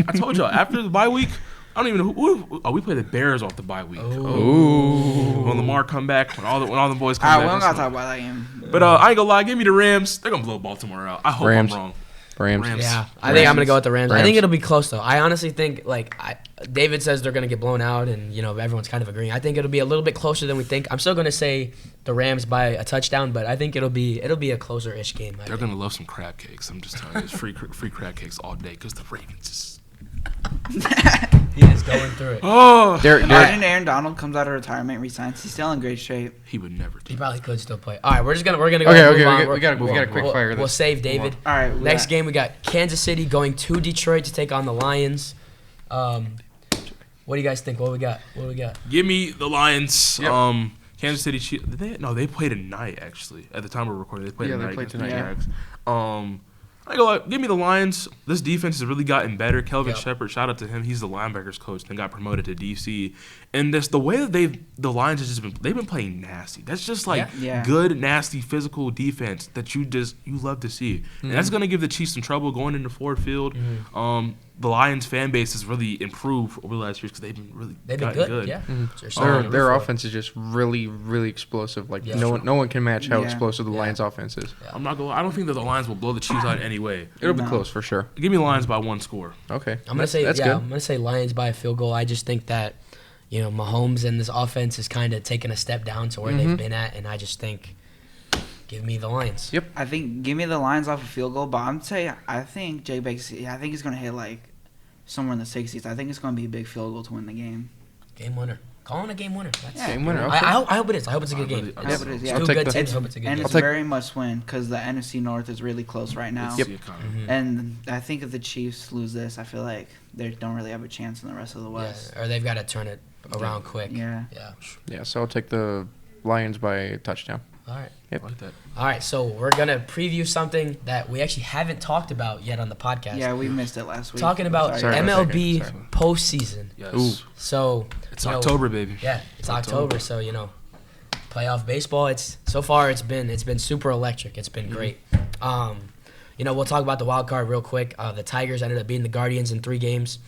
[SPEAKER 1] I told y'all, after the bye week, I don't even know who. Oh, we play the Bears off the bye week.
[SPEAKER 4] Ooh.
[SPEAKER 1] When Lamar come back, when all the boys come
[SPEAKER 5] All right,
[SPEAKER 1] back.
[SPEAKER 5] we don't
[SPEAKER 1] that's
[SPEAKER 5] gotta talk
[SPEAKER 1] fine.
[SPEAKER 5] about that game.
[SPEAKER 1] But I ain't gonna lie, give me the Rams. They're gonna blow Baltimore out. I hope
[SPEAKER 4] Rams.
[SPEAKER 1] I'm wrong.
[SPEAKER 4] Rams.
[SPEAKER 1] Rams.
[SPEAKER 2] Yeah, I think I'm gonna go with the Rams. I think
[SPEAKER 4] Rams.
[SPEAKER 2] it'll be close though. I honestly think David says they're gonna get blown out, and everyone's kind of agreeing. I think it'll be a little bit closer than we think. I'm still gonna say the Rams by a touchdown, but I think it'll be a closer-ish game.
[SPEAKER 1] They're gonna love some crab cakes. I'm just telling you, it's free crab cakes all day because the Ravens is.
[SPEAKER 2] He is going through it.
[SPEAKER 1] Oh,
[SPEAKER 5] Imagine Aaron Donald comes out of retirement, resigns. He's still in great shape.
[SPEAKER 1] he would never
[SPEAKER 2] He
[SPEAKER 1] do.
[SPEAKER 2] probably could still play. All right, we're gonna go.
[SPEAKER 4] Okay,
[SPEAKER 2] move on.
[SPEAKER 4] we got a quick
[SPEAKER 2] We'll,
[SPEAKER 4] fire.
[SPEAKER 2] we'll save David.
[SPEAKER 5] All right.
[SPEAKER 2] Next game, we got Kansas City going to Detroit to take on the Lions. What do you guys think? What we got?
[SPEAKER 1] Give me the Lions.
[SPEAKER 4] Yep.
[SPEAKER 1] Kansas City Chiefs. They played tonight actually. At the time we're recording, they played
[SPEAKER 4] Yeah, they
[SPEAKER 1] tonight.
[SPEAKER 4] played
[SPEAKER 1] against the
[SPEAKER 4] tonight,
[SPEAKER 1] Jags. I ain't gonna lie, give me the Lions. This defense has really gotten better. Kelvin
[SPEAKER 2] Yep.
[SPEAKER 1] Shepard, shout out to him. He's the linebackers coach and got promoted to DC. And this the way that the Lions has just been playing nasty. That's just like
[SPEAKER 5] Yeah.
[SPEAKER 1] good, nasty, physical defense that you love to see. And that's gonna give the Chiefs some trouble going into Ford Field. The Lions fan base has really improved over the last years because they've been
[SPEAKER 2] good.
[SPEAKER 1] good.
[SPEAKER 2] Yeah. They're
[SPEAKER 4] Their
[SPEAKER 2] solid.
[SPEAKER 4] their offense is just really, really explosive. Like
[SPEAKER 2] Yeah.
[SPEAKER 4] no one can match how
[SPEAKER 5] Yeah.
[SPEAKER 4] explosive the
[SPEAKER 2] Yeah.
[SPEAKER 4] Lions offense is.
[SPEAKER 1] I'm not gonna. I don't think that the Lions will blow the Chiefs out anyway.
[SPEAKER 4] It'll be
[SPEAKER 5] No.
[SPEAKER 4] close for sure.
[SPEAKER 1] Give me the Lions by 1 score.
[SPEAKER 4] Okay.
[SPEAKER 2] I'm gonna say
[SPEAKER 4] that's
[SPEAKER 2] yeah.
[SPEAKER 4] good.
[SPEAKER 2] I'm gonna say Lions by a field goal. I just think that Mahomes and this offense is kind of taking a step down to where they've been at, and I just think Give me the Lions.
[SPEAKER 4] Yep.
[SPEAKER 5] I think give me the Lions off a field goal, but I'm saying I think Jay Bakes. I think he's gonna hit like somewhere in the 60s. I think it's gonna be a big field goal to win the game.
[SPEAKER 2] Game winner. Calling a game winner. That's
[SPEAKER 5] Yeah.
[SPEAKER 4] Game winner.
[SPEAKER 2] I,
[SPEAKER 4] Okay.
[SPEAKER 2] I hope it is. I hope it's a good game.
[SPEAKER 5] I hope it is, yeah.
[SPEAKER 2] Two
[SPEAKER 4] I'll take
[SPEAKER 2] good
[SPEAKER 4] the-
[SPEAKER 2] teams. I hope it's a good
[SPEAKER 5] And
[SPEAKER 2] game.
[SPEAKER 5] it's
[SPEAKER 4] take-
[SPEAKER 5] very much win because the NFC North is really close right now.
[SPEAKER 1] Yep.
[SPEAKER 5] And I think if the Chiefs lose this, I feel like they don't really have a chance in the rest of the West.
[SPEAKER 2] Yeah, or they've got to turn it around quick.
[SPEAKER 5] Yeah.
[SPEAKER 2] Yeah.
[SPEAKER 4] Yeah, so I'll take the Lions by a touchdown.
[SPEAKER 2] All right.
[SPEAKER 1] I like that.
[SPEAKER 2] All right. So we're gonna preview something that we actually haven't talked about yet on the podcast.
[SPEAKER 5] Yeah, we missed it last week.
[SPEAKER 2] Talking about
[SPEAKER 4] Sorry.
[SPEAKER 2] MLB
[SPEAKER 1] Sorry.
[SPEAKER 2] postseason.
[SPEAKER 1] Yes.
[SPEAKER 4] Ooh.
[SPEAKER 2] So
[SPEAKER 1] It's
[SPEAKER 2] you know,
[SPEAKER 1] October, baby.
[SPEAKER 2] Yeah, it's October. So playoff baseball. It's been super electric. It's been great. We'll talk about the wild card real quick. The Tigers ended up beating the Guardians in 3 games.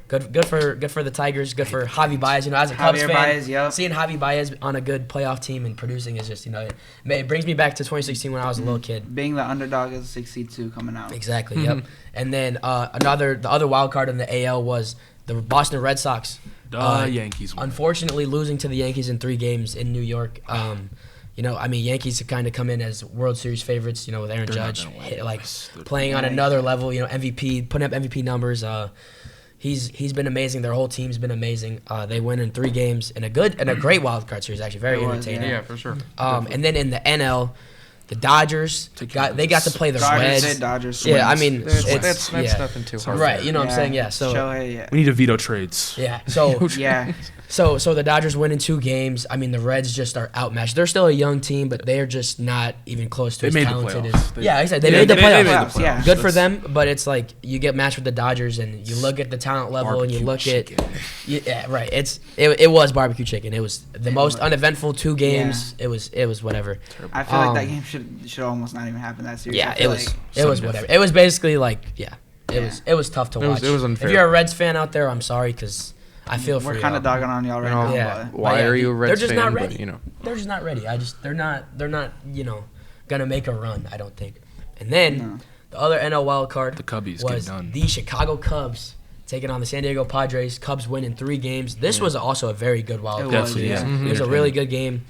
[SPEAKER 2] Good for the Tigers. Good for Javi Baez. As a Cubs
[SPEAKER 5] Javier
[SPEAKER 2] fan,
[SPEAKER 5] Baez, yep.
[SPEAKER 2] seeing Javi Baez on a good playoff team and producing is just it brings me back to 2016 when I was a little kid.
[SPEAKER 5] Being the underdog is 62 coming out.
[SPEAKER 2] Exactly. Yep. And then the other wild card in the AL was the Boston Red Sox.
[SPEAKER 1] Yankees won.
[SPEAKER 2] Unfortunately, losing to the Yankees in 3 games in New York. Yankees have kind of come in as World Series favorites. With Aaron
[SPEAKER 1] They're not
[SPEAKER 2] Judge
[SPEAKER 1] gonna win.
[SPEAKER 2] playing on another level. MVP, putting up MVP numbers. He's been amazing. Their whole team's been amazing. They win in 3 games in a great wild card series. Actually, very
[SPEAKER 5] It was,
[SPEAKER 2] entertaining.
[SPEAKER 4] Yeah, for sure.
[SPEAKER 2] And then in the NL, the Dodgers got to play the
[SPEAKER 5] Dodgers,
[SPEAKER 2] Reds.
[SPEAKER 5] Dodgers.
[SPEAKER 2] Yeah, I
[SPEAKER 5] wins.
[SPEAKER 2] mean,
[SPEAKER 4] That's
[SPEAKER 2] yeah.
[SPEAKER 4] nothing too hard.
[SPEAKER 2] Right, you know what I'm saying? Yeah. So
[SPEAKER 5] Shohei, yeah.
[SPEAKER 1] We need to veto trades.
[SPEAKER 2] yeah. So
[SPEAKER 5] Yeah.
[SPEAKER 2] So the Dodgers win in 2 games. I mean, the Reds just are outmatched. They're still a young team, but they're just not even close to
[SPEAKER 1] They
[SPEAKER 2] as
[SPEAKER 1] made the
[SPEAKER 2] talented
[SPEAKER 1] playoffs.
[SPEAKER 2] as.
[SPEAKER 1] They-
[SPEAKER 2] Yeah, I said they
[SPEAKER 1] Yeah,
[SPEAKER 2] made the
[SPEAKER 1] they
[SPEAKER 2] playoffs.
[SPEAKER 1] made the playoffs.
[SPEAKER 5] Yeah.
[SPEAKER 2] Good for
[SPEAKER 1] That's-
[SPEAKER 2] them, but it's like you get matched with the Dodgers, and you look at the talent level, and you
[SPEAKER 1] Barbecue
[SPEAKER 2] look
[SPEAKER 1] chicken.
[SPEAKER 2] yeah, right. It was barbecue chicken. It was the most
[SPEAKER 5] was.
[SPEAKER 2] uneventful 2 games. It was whatever.
[SPEAKER 5] I feel like that
[SPEAKER 2] Um,
[SPEAKER 5] game should almost not even happen that series.
[SPEAKER 2] Yeah,
[SPEAKER 5] I
[SPEAKER 2] it
[SPEAKER 5] feel
[SPEAKER 2] was
[SPEAKER 5] like-
[SPEAKER 2] whatever. It was basically like It
[SPEAKER 5] Yeah.
[SPEAKER 2] was tough to
[SPEAKER 4] It was-
[SPEAKER 2] watch.
[SPEAKER 4] it was unfair.
[SPEAKER 2] If you're a Reds fan out there, I'm sorry because I feel for
[SPEAKER 5] We're
[SPEAKER 2] you.
[SPEAKER 5] kind of dogging on y'all right
[SPEAKER 4] No.
[SPEAKER 5] now.
[SPEAKER 2] Yeah.
[SPEAKER 5] But
[SPEAKER 4] Why
[SPEAKER 2] yeah,
[SPEAKER 4] are you a
[SPEAKER 2] they're
[SPEAKER 4] Reds
[SPEAKER 2] just
[SPEAKER 4] fan?
[SPEAKER 2] not
[SPEAKER 4] But,
[SPEAKER 2] ready. They're just not ready. They're not gonna make a run. I don't think. And then
[SPEAKER 5] No.
[SPEAKER 2] the other NL wild card
[SPEAKER 1] The Cubbies
[SPEAKER 2] was
[SPEAKER 1] get done.
[SPEAKER 2] the Chicago Cubs taking on the San Diego Padres. Cubs win in 3 games. This was also a very good wild
[SPEAKER 5] It
[SPEAKER 2] card.
[SPEAKER 5] was,
[SPEAKER 1] Definitely,
[SPEAKER 5] yeah.
[SPEAKER 1] yeah.
[SPEAKER 2] It was a really good game,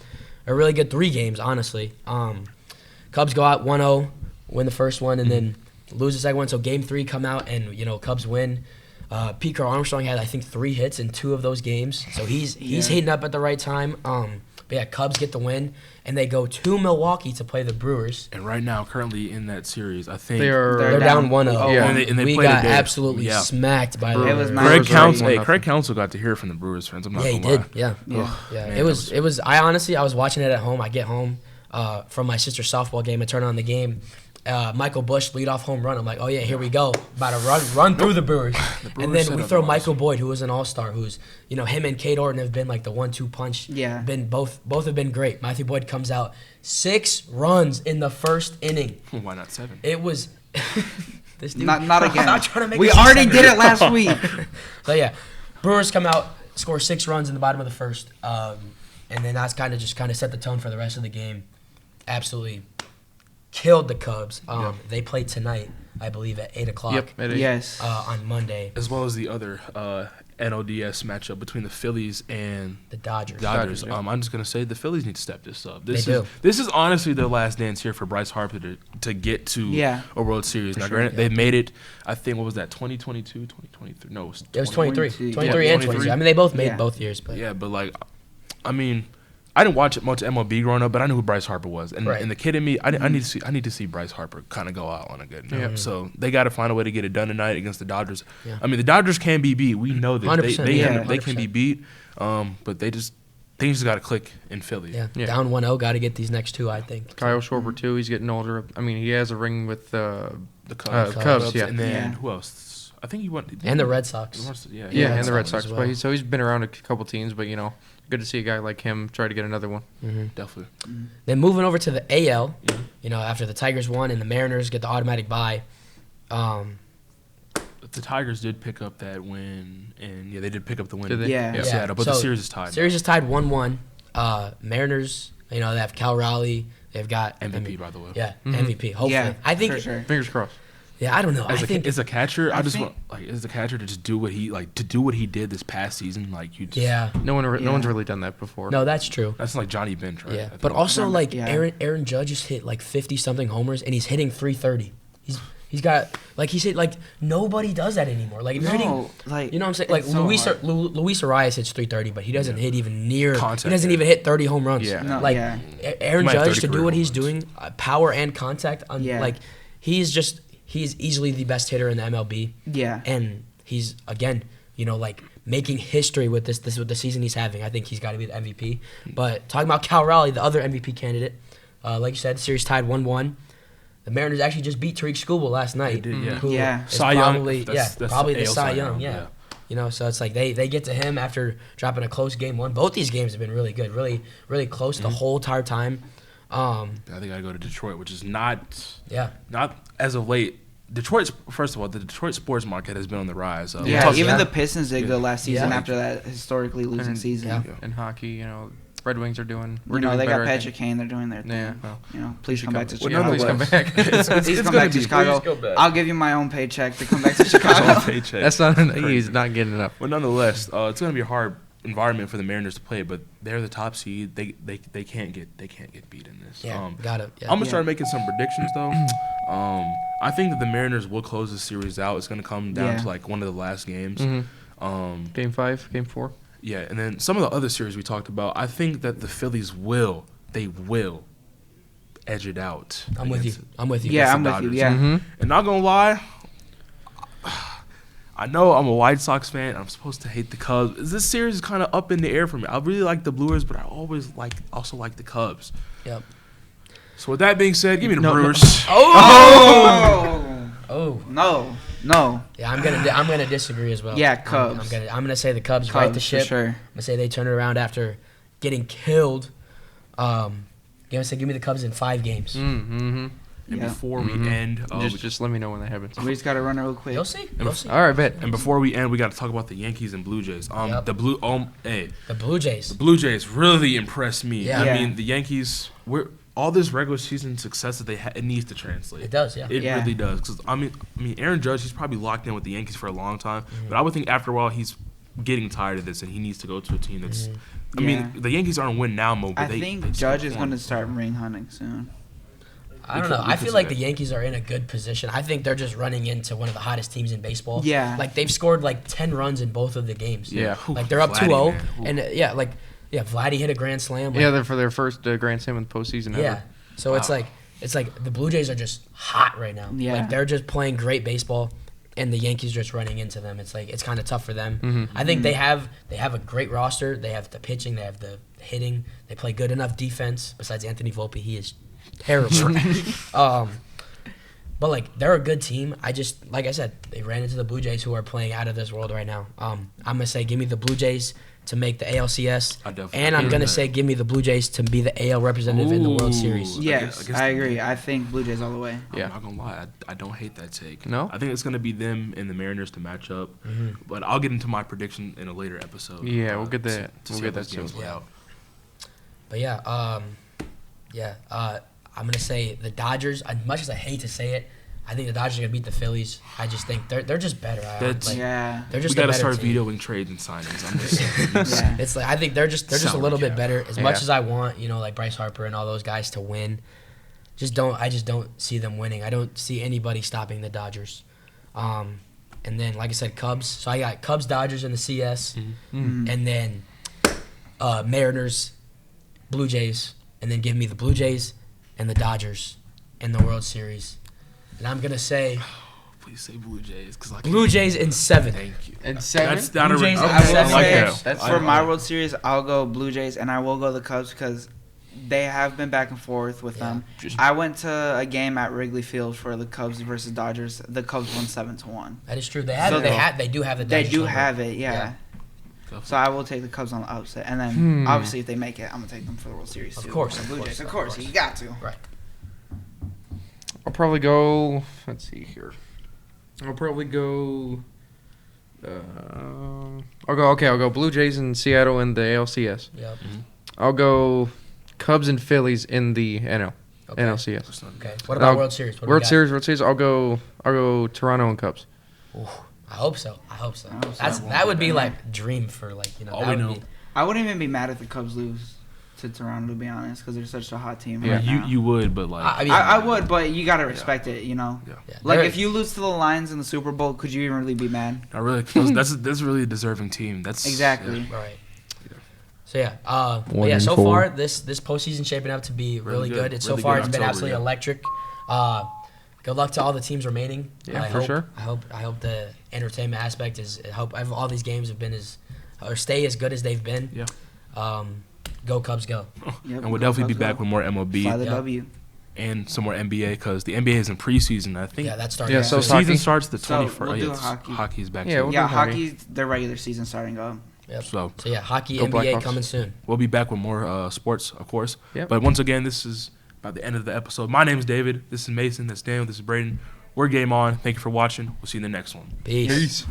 [SPEAKER 2] a really good 3 games, honestly. Cubs go out 1-0, win the first one, and then lose the second one. So game 3 come out, and Cubs win. Pete Crow Armstrong had I think 3 hits in 2 of those games, so he's heating up at the right time. But yeah, Cubs get the win, and they go to Milwaukee to play the Brewers.
[SPEAKER 1] And right now, currently in that series, I think
[SPEAKER 2] They're down 1-0.
[SPEAKER 5] Oh,
[SPEAKER 4] yeah.
[SPEAKER 1] And they
[SPEAKER 2] we
[SPEAKER 1] played
[SPEAKER 2] got
[SPEAKER 1] today.
[SPEAKER 2] absolutely
[SPEAKER 1] Yeah.
[SPEAKER 2] smacked by the
[SPEAKER 5] It was
[SPEAKER 2] Brewers.
[SPEAKER 5] nice.
[SPEAKER 1] Greg
[SPEAKER 4] Brewers
[SPEAKER 1] Counsell,
[SPEAKER 4] are
[SPEAKER 1] hey,
[SPEAKER 4] 1-0.
[SPEAKER 1] Craig Counsell got to hear from the Brewers fans. I'm not
[SPEAKER 2] Yeah, he
[SPEAKER 1] gonna
[SPEAKER 2] did.
[SPEAKER 1] lie.
[SPEAKER 2] Yeah,
[SPEAKER 1] Ugh,
[SPEAKER 2] yeah.
[SPEAKER 1] man,
[SPEAKER 2] It was. I honestly, I was watching it at home. I get home from my sister's softball game and turn on the game. Michael Bush leadoff home run. I'm like, oh yeah, here we go. About to run through the Brewers.
[SPEAKER 1] Brewers
[SPEAKER 2] And then
[SPEAKER 1] said
[SPEAKER 2] we throw
[SPEAKER 1] otherwise.
[SPEAKER 2] Michael Boyd, who was an all-star, who's him and Kate Orton have been like the 1-2 punch.
[SPEAKER 5] Yeah.
[SPEAKER 2] Been both have been great. Matthew Boyd comes out 6 runs in the first inning.
[SPEAKER 1] Why not 7?
[SPEAKER 2] It was. This dude,
[SPEAKER 5] Not again.
[SPEAKER 2] I'm not trying to make
[SPEAKER 5] We
[SPEAKER 2] it
[SPEAKER 5] already
[SPEAKER 2] 7.
[SPEAKER 5] did it last week.
[SPEAKER 2] So yeah, Brewers come out, score 6 runs in the bottom of the first, and then that's kind of set the tone for the rest of the game. Absolutely killed the Cubs. They play tonight, I believe, at 8:00.
[SPEAKER 4] Yep, it is.
[SPEAKER 5] Yes.
[SPEAKER 2] On Monday,
[SPEAKER 1] As well as the other NLDS matchup between the Phillies and
[SPEAKER 2] the Dodgers.
[SPEAKER 1] Dodgers.
[SPEAKER 4] yeah.
[SPEAKER 1] I'm just gonna say the Phillies need to step this up.
[SPEAKER 2] They do.
[SPEAKER 1] This is honestly their last dance here for Bryce Harper to get to
[SPEAKER 5] Yeah.
[SPEAKER 1] a World Series. Now,
[SPEAKER 2] sure,
[SPEAKER 1] granted,
[SPEAKER 2] yeah.
[SPEAKER 1] they made it. I think what was that? 2022, 2023? No,
[SPEAKER 2] It was 23,
[SPEAKER 5] 22.
[SPEAKER 2] 23
[SPEAKER 1] Yeah,
[SPEAKER 2] and 23. I mean, they both made
[SPEAKER 5] Yeah.
[SPEAKER 2] both years, but
[SPEAKER 1] Yeah, but like, I mean, I didn't watch much MLB growing up, but I knew who Bryce Harper was, and
[SPEAKER 2] Right.
[SPEAKER 1] and the kid in me, I need to see Bryce Harper kind of go out on a good note.
[SPEAKER 4] Yeah.
[SPEAKER 1] So they got to find a way to get it done tonight against the Dodgers.
[SPEAKER 2] Yeah.
[SPEAKER 1] I mean, the Dodgers can be beat. We know this.
[SPEAKER 2] 100%,
[SPEAKER 1] They
[SPEAKER 5] yeah,
[SPEAKER 1] can be beat, but things just got to click in Philly.
[SPEAKER 2] yeah,
[SPEAKER 4] Yeah.
[SPEAKER 2] down 1-0. Got to get these next 2, I think.
[SPEAKER 4] Kyle Schwarber too. He's getting older. I mean, he has a ring with
[SPEAKER 1] The Cubs,
[SPEAKER 4] Cubs, yeah.
[SPEAKER 1] and then
[SPEAKER 5] Yeah.
[SPEAKER 1] who else? I think he went.
[SPEAKER 2] And the Red Sox.
[SPEAKER 1] Yeah,
[SPEAKER 4] yeah,
[SPEAKER 2] Red
[SPEAKER 4] and the Red
[SPEAKER 2] Sox
[SPEAKER 4] Sox.
[SPEAKER 2] as well.
[SPEAKER 4] But he's been around a couple teams. But good to see a guy like him try to get another one.
[SPEAKER 1] definitely.
[SPEAKER 2] Then moving over to the AL, after the Tigers won and the Mariners get the automatic bye.
[SPEAKER 1] The Tigers did pick up that win, and they did pick up the win.
[SPEAKER 4] Did they?
[SPEAKER 5] Yeah.
[SPEAKER 1] Yeah, Seattle, but the
[SPEAKER 2] So,
[SPEAKER 1] series is tied.
[SPEAKER 2] Series is tied 1-1. Mariners, they have Cal Raleigh. They've got
[SPEAKER 1] MVP, by the way.
[SPEAKER 2] Yeah, MVP. Hopefully,
[SPEAKER 5] Yeah,
[SPEAKER 2] I think
[SPEAKER 5] for sure.
[SPEAKER 4] Fingers crossed.
[SPEAKER 2] Yeah, I don't know.
[SPEAKER 1] As
[SPEAKER 2] I think
[SPEAKER 1] as a catcher, I just
[SPEAKER 5] think-
[SPEAKER 1] want as a catcher to just do what he did this past season. Like you, just,
[SPEAKER 2] yeah.
[SPEAKER 4] No one's
[SPEAKER 5] Yeah.
[SPEAKER 4] really done that before.
[SPEAKER 2] No, that's true.
[SPEAKER 1] that's like Johnny Bench, right?
[SPEAKER 2] Yeah,
[SPEAKER 1] I think
[SPEAKER 2] but also like
[SPEAKER 5] Yeah.
[SPEAKER 2] Aaron Judge just hit like 50 something homers and he's hitting 330. He's got like he said like nobody does that anymore. Like if you're hitting,
[SPEAKER 5] No, like
[SPEAKER 2] you know what I'm saying? Like
[SPEAKER 5] it's so hard.
[SPEAKER 2] Luis Arias hits 330, but he doesn't hit even near.
[SPEAKER 1] Contact,
[SPEAKER 2] he doesn't
[SPEAKER 1] yeah.
[SPEAKER 2] even hit 30 home runs.
[SPEAKER 1] Yeah.
[SPEAKER 5] No,
[SPEAKER 2] like
[SPEAKER 5] yeah.
[SPEAKER 2] Aaron
[SPEAKER 1] He might have
[SPEAKER 2] Judge
[SPEAKER 1] 30
[SPEAKER 2] to do
[SPEAKER 1] career
[SPEAKER 2] what he's
[SPEAKER 1] home runs.
[SPEAKER 2] doing, power and contact.
[SPEAKER 5] Yeah.
[SPEAKER 2] Like he's easily the best hitter in the MLB.
[SPEAKER 5] Yeah.
[SPEAKER 2] And he's again, like making history with this with the season he's having. I think he's got to be the MVP. But talking about Cal Raleigh, the other MVP candidate, like you said, series tied 1-1. The Mariners actually just beat Tariq Skubal last night.
[SPEAKER 1] They did, yeah.
[SPEAKER 2] who
[SPEAKER 5] Yeah.
[SPEAKER 2] is
[SPEAKER 1] Cy Young,
[SPEAKER 2] probably,
[SPEAKER 1] that's
[SPEAKER 2] probably the
[SPEAKER 1] AL
[SPEAKER 2] Cy Young. Yeah. So it's like they get to him after dropping a close game one. Both these games have been really good, really, really close the whole entire time.
[SPEAKER 1] I think I go to Detroit, which is not as of late. Detroit's first of all, the Detroit sports market has been on the rise.
[SPEAKER 5] Yeah,
[SPEAKER 2] talked
[SPEAKER 5] even
[SPEAKER 2] about-
[SPEAKER 5] the Pistons did good last season
[SPEAKER 2] Yeah.
[SPEAKER 5] after that historically losing
[SPEAKER 4] And-
[SPEAKER 5] season.
[SPEAKER 2] Yeah.
[SPEAKER 4] In hockey, Red Wings are doing.
[SPEAKER 5] They
[SPEAKER 4] doing
[SPEAKER 5] got
[SPEAKER 4] better, I
[SPEAKER 5] Patrick
[SPEAKER 4] think.
[SPEAKER 5] Kane. They're doing their thing.
[SPEAKER 4] Yeah, well,
[SPEAKER 5] Please
[SPEAKER 4] should
[SPEAKER 5] come back to
[SPEAKER 4] come-
[SPEAKER 5] Chicago.
[SPEAKER 4] please come back.
[SPEAKER 5] Please come back to Chicago. I'll give you my own paycheck to come back to Chicago.
[SPEAKER 1] Paycheck.
[SPEAKER 4] That's not. He's not getting enough.
[SPEAKER 1] Well, nonetheless, it's going to be a hard environment for the Mariners to play, but they're the top seed. They can't get beat in this.
[SPEAKER 2] Yeah, got it. Yeah.
[SPEAKER 1] I'm gonna start making some predictions though. I think that the Mariners will close the series out. It's gonna come down to like one of the last games.
[SPEAKER 4] Game 5, Game 4.
[SPEAKER 1] Yeah, and then some of the other series we talked about. I think that the Phillies will edge it out.
[SPEAKER 2] I'm with you. I'm with you.
[SPEAKER 5] Yeah,
[SPEAKER 1] against
[SPEAKER 5] I'm
[SPEAKER 1] the
[SPEAKER 5] with you.
[SPEAKER 1] Dodgers.
[SPEAKER 5] Yeah.
[SPEAKER 1] And not gonna lie, I know I'm a White Sox fan. I'm supposed to hate the Cubs. This series is kind of up in the air for me. I really like the Brewers, but I also like the Cubs.
[SPEAKER 2] Yep.
[SPEAKER 1] So with that being said, give me the Brewers.
[SPEAKER 2] Oh.
[SPEAKER 5] No.
[SPEAKER 2] Yeah, I'm gonna disagree as well.
[SPEAKER 5] Yeah, Cubs.
[SPEAKER 2] I'm gonna say the Cubs right the
[SPEAKER 5] Cubs
[SPEAKER 2] ship.
[SPEAKER 5] for sure.
[SPEAKER 2] I'm gonna say they turn it around after getting killed. Give me the Cubs in 5 games.
[SPEAKER 1] And
[SPEAKER 5] Yeah.
[SPEAKER 1] before we end,
[SPEAKER 4] Just let me know when that happens.
[SPEAKER 5] We just got to run it real quick.
[SPEAKER 2] You'll see.
[SPEAKER 4] All right, bet.
[SPEAKER 1] and before we end, we got to talk about the Yankees and Blue Jays.
[SPEAKER 2] Yep.
[SPEAKER 1] The Blue
[SPEAKER 2] Jays.
[SPEAKER 1] Blue Jays really impressed me.
[SPEAKER 2] Yeah.
[SPEAKER 1] I
[SPEAKER 5] Yeah.
[SPEAKER 1] mean, the Yankees. All this regular season success that they had, it needs to translate.
[SPEAKER 2] It does, yeah.
[SPEAKER 1] It
[SPEAKER 5] Yeah.
[SPEAKER 1] really does. Because I mean, Aaron Judge, he's probably locked in with the Yankees for a long time. But I would think after a while, he's getting tired of this, and he needs to go to a team that's. I
[SPEAKER 5] Yeah.
[SPEAKER 1] mean, the Yankees aren't win now mode. But
[SPEAKER 5] I
[SPEAKER 1] they
[SPEAKER 5] think Judge is going to start ring hunting soon.
[SPEAKER 2] I don't know. I feel like the Yankees are in a good position. I think they're just running into one of the hottest teams in baseball.
[SPEAKER 5] Yeah.
[SPEAKER 2] Like they've scored like 10 runs in both of the games.
[SPEAKER 4] Yeah.
[SPEAKER 2] Like they're up
[SPEAKER 1] Vladdy,
[SPEAKER 2] 2-0.
[SPEAKER 1] man. Ooh.
[SPEAKER 2] And Vladdy hit a grand slam. Like,
[SPEAKER 4] Yeah, they're for their first Grand Slam in the postseason
[SPEAKER 2] yeah.
[SPEAKER 4] ever.
[SPEAKER 2] So it's like the Blue Jays are just hot right now.
[SPEAKER 5] Yeah.
[SPEAKER 2] Like they're just playing great baseball, and the Yankees just running into them. It's like it's kind of tough for them. I think they have a great roster. They have the pitching. They have the hitting. They play good enough defense. Besides Anthony Volpe, he is terrible. But like they're a good team. Like I said, they ran into the Blue Jays, who are playing out of this world right now. I'm gonna say give me the Blue Jays to make the ALCS,
[SPEAKER 1] I definitely
[SPEAKER 2] and I'm
[SPEAKER 1] agree
[SPEAKER 2] gonna
[SPEAKER 1] with
[SPEAKER 2] say give me the Blue Jays to be the AL representative in the World Series.
[SPEAKER 1] Ooh.
[SPEAKER 5] Yes,
[SPEAKER 1] guess
[SPEAKER 5] I
[SPEAKER 1] the-
[SPEAKER 5] agree. I think Blue Jays all the way.
[SPEAKER 1] I'm
[SPEAKER 4] Yeah.
[SPEAKER 1] not gonna lie, I don't hate that take.
[SPEAKER 4] No?
[SPEAKER 1] I think it's gonna be them and the Mariners to match up. But I'll get into my prediction in a later episode.
[SPEAKER 4] Yeah, we'll get that.
[SPEAKER 1] to
[SPEAKER 4] We'll
[SPEAKER 1] see
[SPEAKER 4] get
[SPEAKER 1] how
[SPEAKER 4] that
[SPEAKER 1] those games
[SPEAKER 4] soon.
[SPEAKER 1] play out.
[SPEAKER 2] But I'm gonna say the Dodgers. As much as I hate to say it, I think the Dodgers are gonna beat the Phillies. I just think they're just better.
[SPEAKER 1] That's-
[SPEAKER 5] Yeah.
[SPEAKER 2] They're
[SPEAKER 1] We
[SPEAKER 2] just
[SPEAKER 1] gotta
[SPEAKER 2] a better
[SPEAKER 1] start
[SPEAKER 2] team.
[SPEAKER 1] vetoing trades and signings. I'm just saying.
[SPEAKER 5] Yeah.
[SPEAKER 2] It's like I think they're just a
[SPEAKER 1] Salary
[SPEAKER 2] little bit
[SPEAKER 1] cap.
[SPEAKER 2] better. As much
[SPEAKER 4] Yeah.
[SPEAKER 2] as I want, like Bryce Harper and all those guys to win, I just don't see them winning. I don't see anybody stopping the Dodgers. And then, like I said, Cubs. So I got Cubs, Dodgers in the CS, and then Mariners, Blue Jays, and then give me the Blue Jays and the Dodgers in the World Series. And I'm gonna say
[SPEAKER 1] Please say Blue Jays, because
[SPEAKER 2] Blue Jays in 7.
[SPEAKER 1] Thank you.
[SPEAKER 4] And 7?
[SPEAKER 1] That's down
[SPEAKER 2] Blue
[SPEAKER 1] to
[SPEAKER 2] Jays
[SPEAKER 1] okay,
[SPEAKER 2] in
[SPEAKER 5] I will
[SPEAKER 2] seven.
[SPEAKER 1] I like
[SPEAKER 5] say
[SPEAKER 1] that.
[SPEAKER 4] That's
[SPEAKER 5] for my World Series, I'll go Blue Jays and I will go the Cubs because they have been back and forth with them.
[SPEAKER 1] Just-
[SPEAKER 5] I went to a game at Wrigley Field for the Cubs versus Dodgers. The Cubs won 7-1.
[SPEAKER 2] That is true. They
[SPEAKER 5] So
[SPEAKER 2] do have the
[SPEAKER 5] They
[SPEAKER 2] Dodgers
[SPEAKER 5] do
[SPEAKER 2] number.
[SPEAKER 5] have it, yeah. So I will take the Cubs on the upset, and then obviously if they make it, I'm gonna take them for the World Series too.
[SPEAKER 2] Of course,
[SPEAKER 5] The
[SPEAKER 2] of
[SPEAKER 5] Blue
[SPEAKER 2] course,
[SPEAKER 5] Jays,
[SPEAKER 2] of
[SPEAKER 5] of course,
[SPEAKER 2] course.
[SPEAKER 5] you got to.
[SPEAKER 2] Right.
[SPEAKER 4] I'll probably go. Let's see here. I'll probably go. I'll go Blue Jays in Seattle in the ALCS.
[SPEAKER 2] Yep.
[SPEAKER 4] I'll go Cubs and Phillies in the NL.
[SPEAKER 2] Okay.
[SPEAKER 4] NLCS.
[SPEAKER 1] That's not-
[SPEAKER 2] Okay. What about
[SPEAKER 4] I'll-
[SPEAKER 2] World Series? What do we
[SPEAKER 4] World
[SPEAKER 2] got?
[SPEAKER 4] Series. I'll go Toronto and Cubs.
[SPEAKER 2] Ooh, I hope so.
[SPEAKER 5] I hope so.
[SPEAKER 2] That would be like dream for like
[SPEAKER 1] All
[SPEAKER 2] that
[SPEAKER 1] we
[SPEAKER 2] would
[SPEAKER 1] know.
[SPEAKER 2] be-
[SPEAKER 5] I wouldn't even be mad if the Cubs lose to Toronto, to be honest, because they're such a hot team.
[SPEAKER 1] Yeah,
[SPEAKER 5] right now.
[SPEAKER 1] you would, but like
[SPEAKER 2] I mean,
[SPEAKER 5] I would, but you gotta respect it, you know.
[SPEAKER 1] Yeah.
[SPEAKER 2] yeah,
[SPEAKER 5] Like
[SPEAKER 2] they're-
[SPEAKER 5] if you lose to the Lions in the Super Bowl, could you even really be mad?
[SPEAKER 1] not really. That's really a deserving team. That's
[SPEAKER 5] Exactly.
[SPEAKER 1] yeah.
[SPEAKER 2] Right. So yeah, but
[SPEAKER 4] 1-4.
[SPEAKER 2] so far this postseason shaping up to be really
[SPEAKER 1] Really good.
[SPEAKER 2] good. It's
[SPEAKER 1] Really
[SPEAKER 2] so far
[SPEAKER 1] good
[SPEAKER 2] it's been
[SPEAKER 1] October,
[SPEAKER 2] absolutely
[SPEAKER 1] yeah.
[SPEAKER 2] electric. Good luck to all the teams remaining.
[SPEAKER 4] Yeah,
[SPEAKER 2] I
[SPEAKER 4] for
[SPEAKER 2] hope,
[SPEAKER 4] sure.
[SPEAKER 2] I hope the entertainment aspect is. I hope all these games have been or stay as good as they've been.
[SPEAKER 1] Yeah.
[SPEAKER 2] Go Cubs, go!
[SPEAKER 5] Yep,
[SPEAKER 1] And we'll
[SPEAKER 5] go
[SPEAKER 1] definitely be
[SPEAKER 5] Cubs,
[SPEAKER 1] back
[SPEAKER 5] go.
[SPEAKER 1] with more MLB
[SPEAKER 5] Fly the
[SPEAKER 2] Yeah.
[SPEAKER 5] W.
[SPEAKER 1] and some more NBA because the NBA is in preseason. I think
[SPEAKER 2] Yeah, that started.
[SPEAKER 4] Yeah, so
[SPEAKER 1] the
[SPEAKER 4] it's
[SPEAKER 1] season
[SPEAKER 4] hockey.
[SPEAKER 1] starts the
[SPEAKER 5] So,
[SPEAKER 1] 21st.
[SPEAKER 5] we'll do
[SPEAKER 1] yes,
[SPEAKER 5] hockey.
[SPEAKER 1] Hockey's back.
[SPEAKER 4] Yeah,
[SPEAKER 1] too.
[SPEAKER 4] we'll
[SPEAKER 5] Yeah,
[SPEAKER 4] do hockey.
[SPEAKER 5] hockey's their regular season starting up.
[SPEAKER 2] Yep.
[SPEAKER 1] So
[SPEAKER 2] So yeah, hockey,
[SPEAKER 4] Go
[SPEAKER 2] NBA
[SPEAKER 4] Blackhawks.
[SPEAKER 2] coming soon.
[SPEAKER 1] we'll be back with more sports, of course.
[SPEAKER 4] Yep.
[SPEAKER 1] But once again, this is about the end of the episode. My name is David. This is Mason. That's Daniel. This is Braden. We're Game On. Thank you for watching. We'll see you in the next one.
[SPEAKER 2] Peace.
[SPEAKER 1] Peace.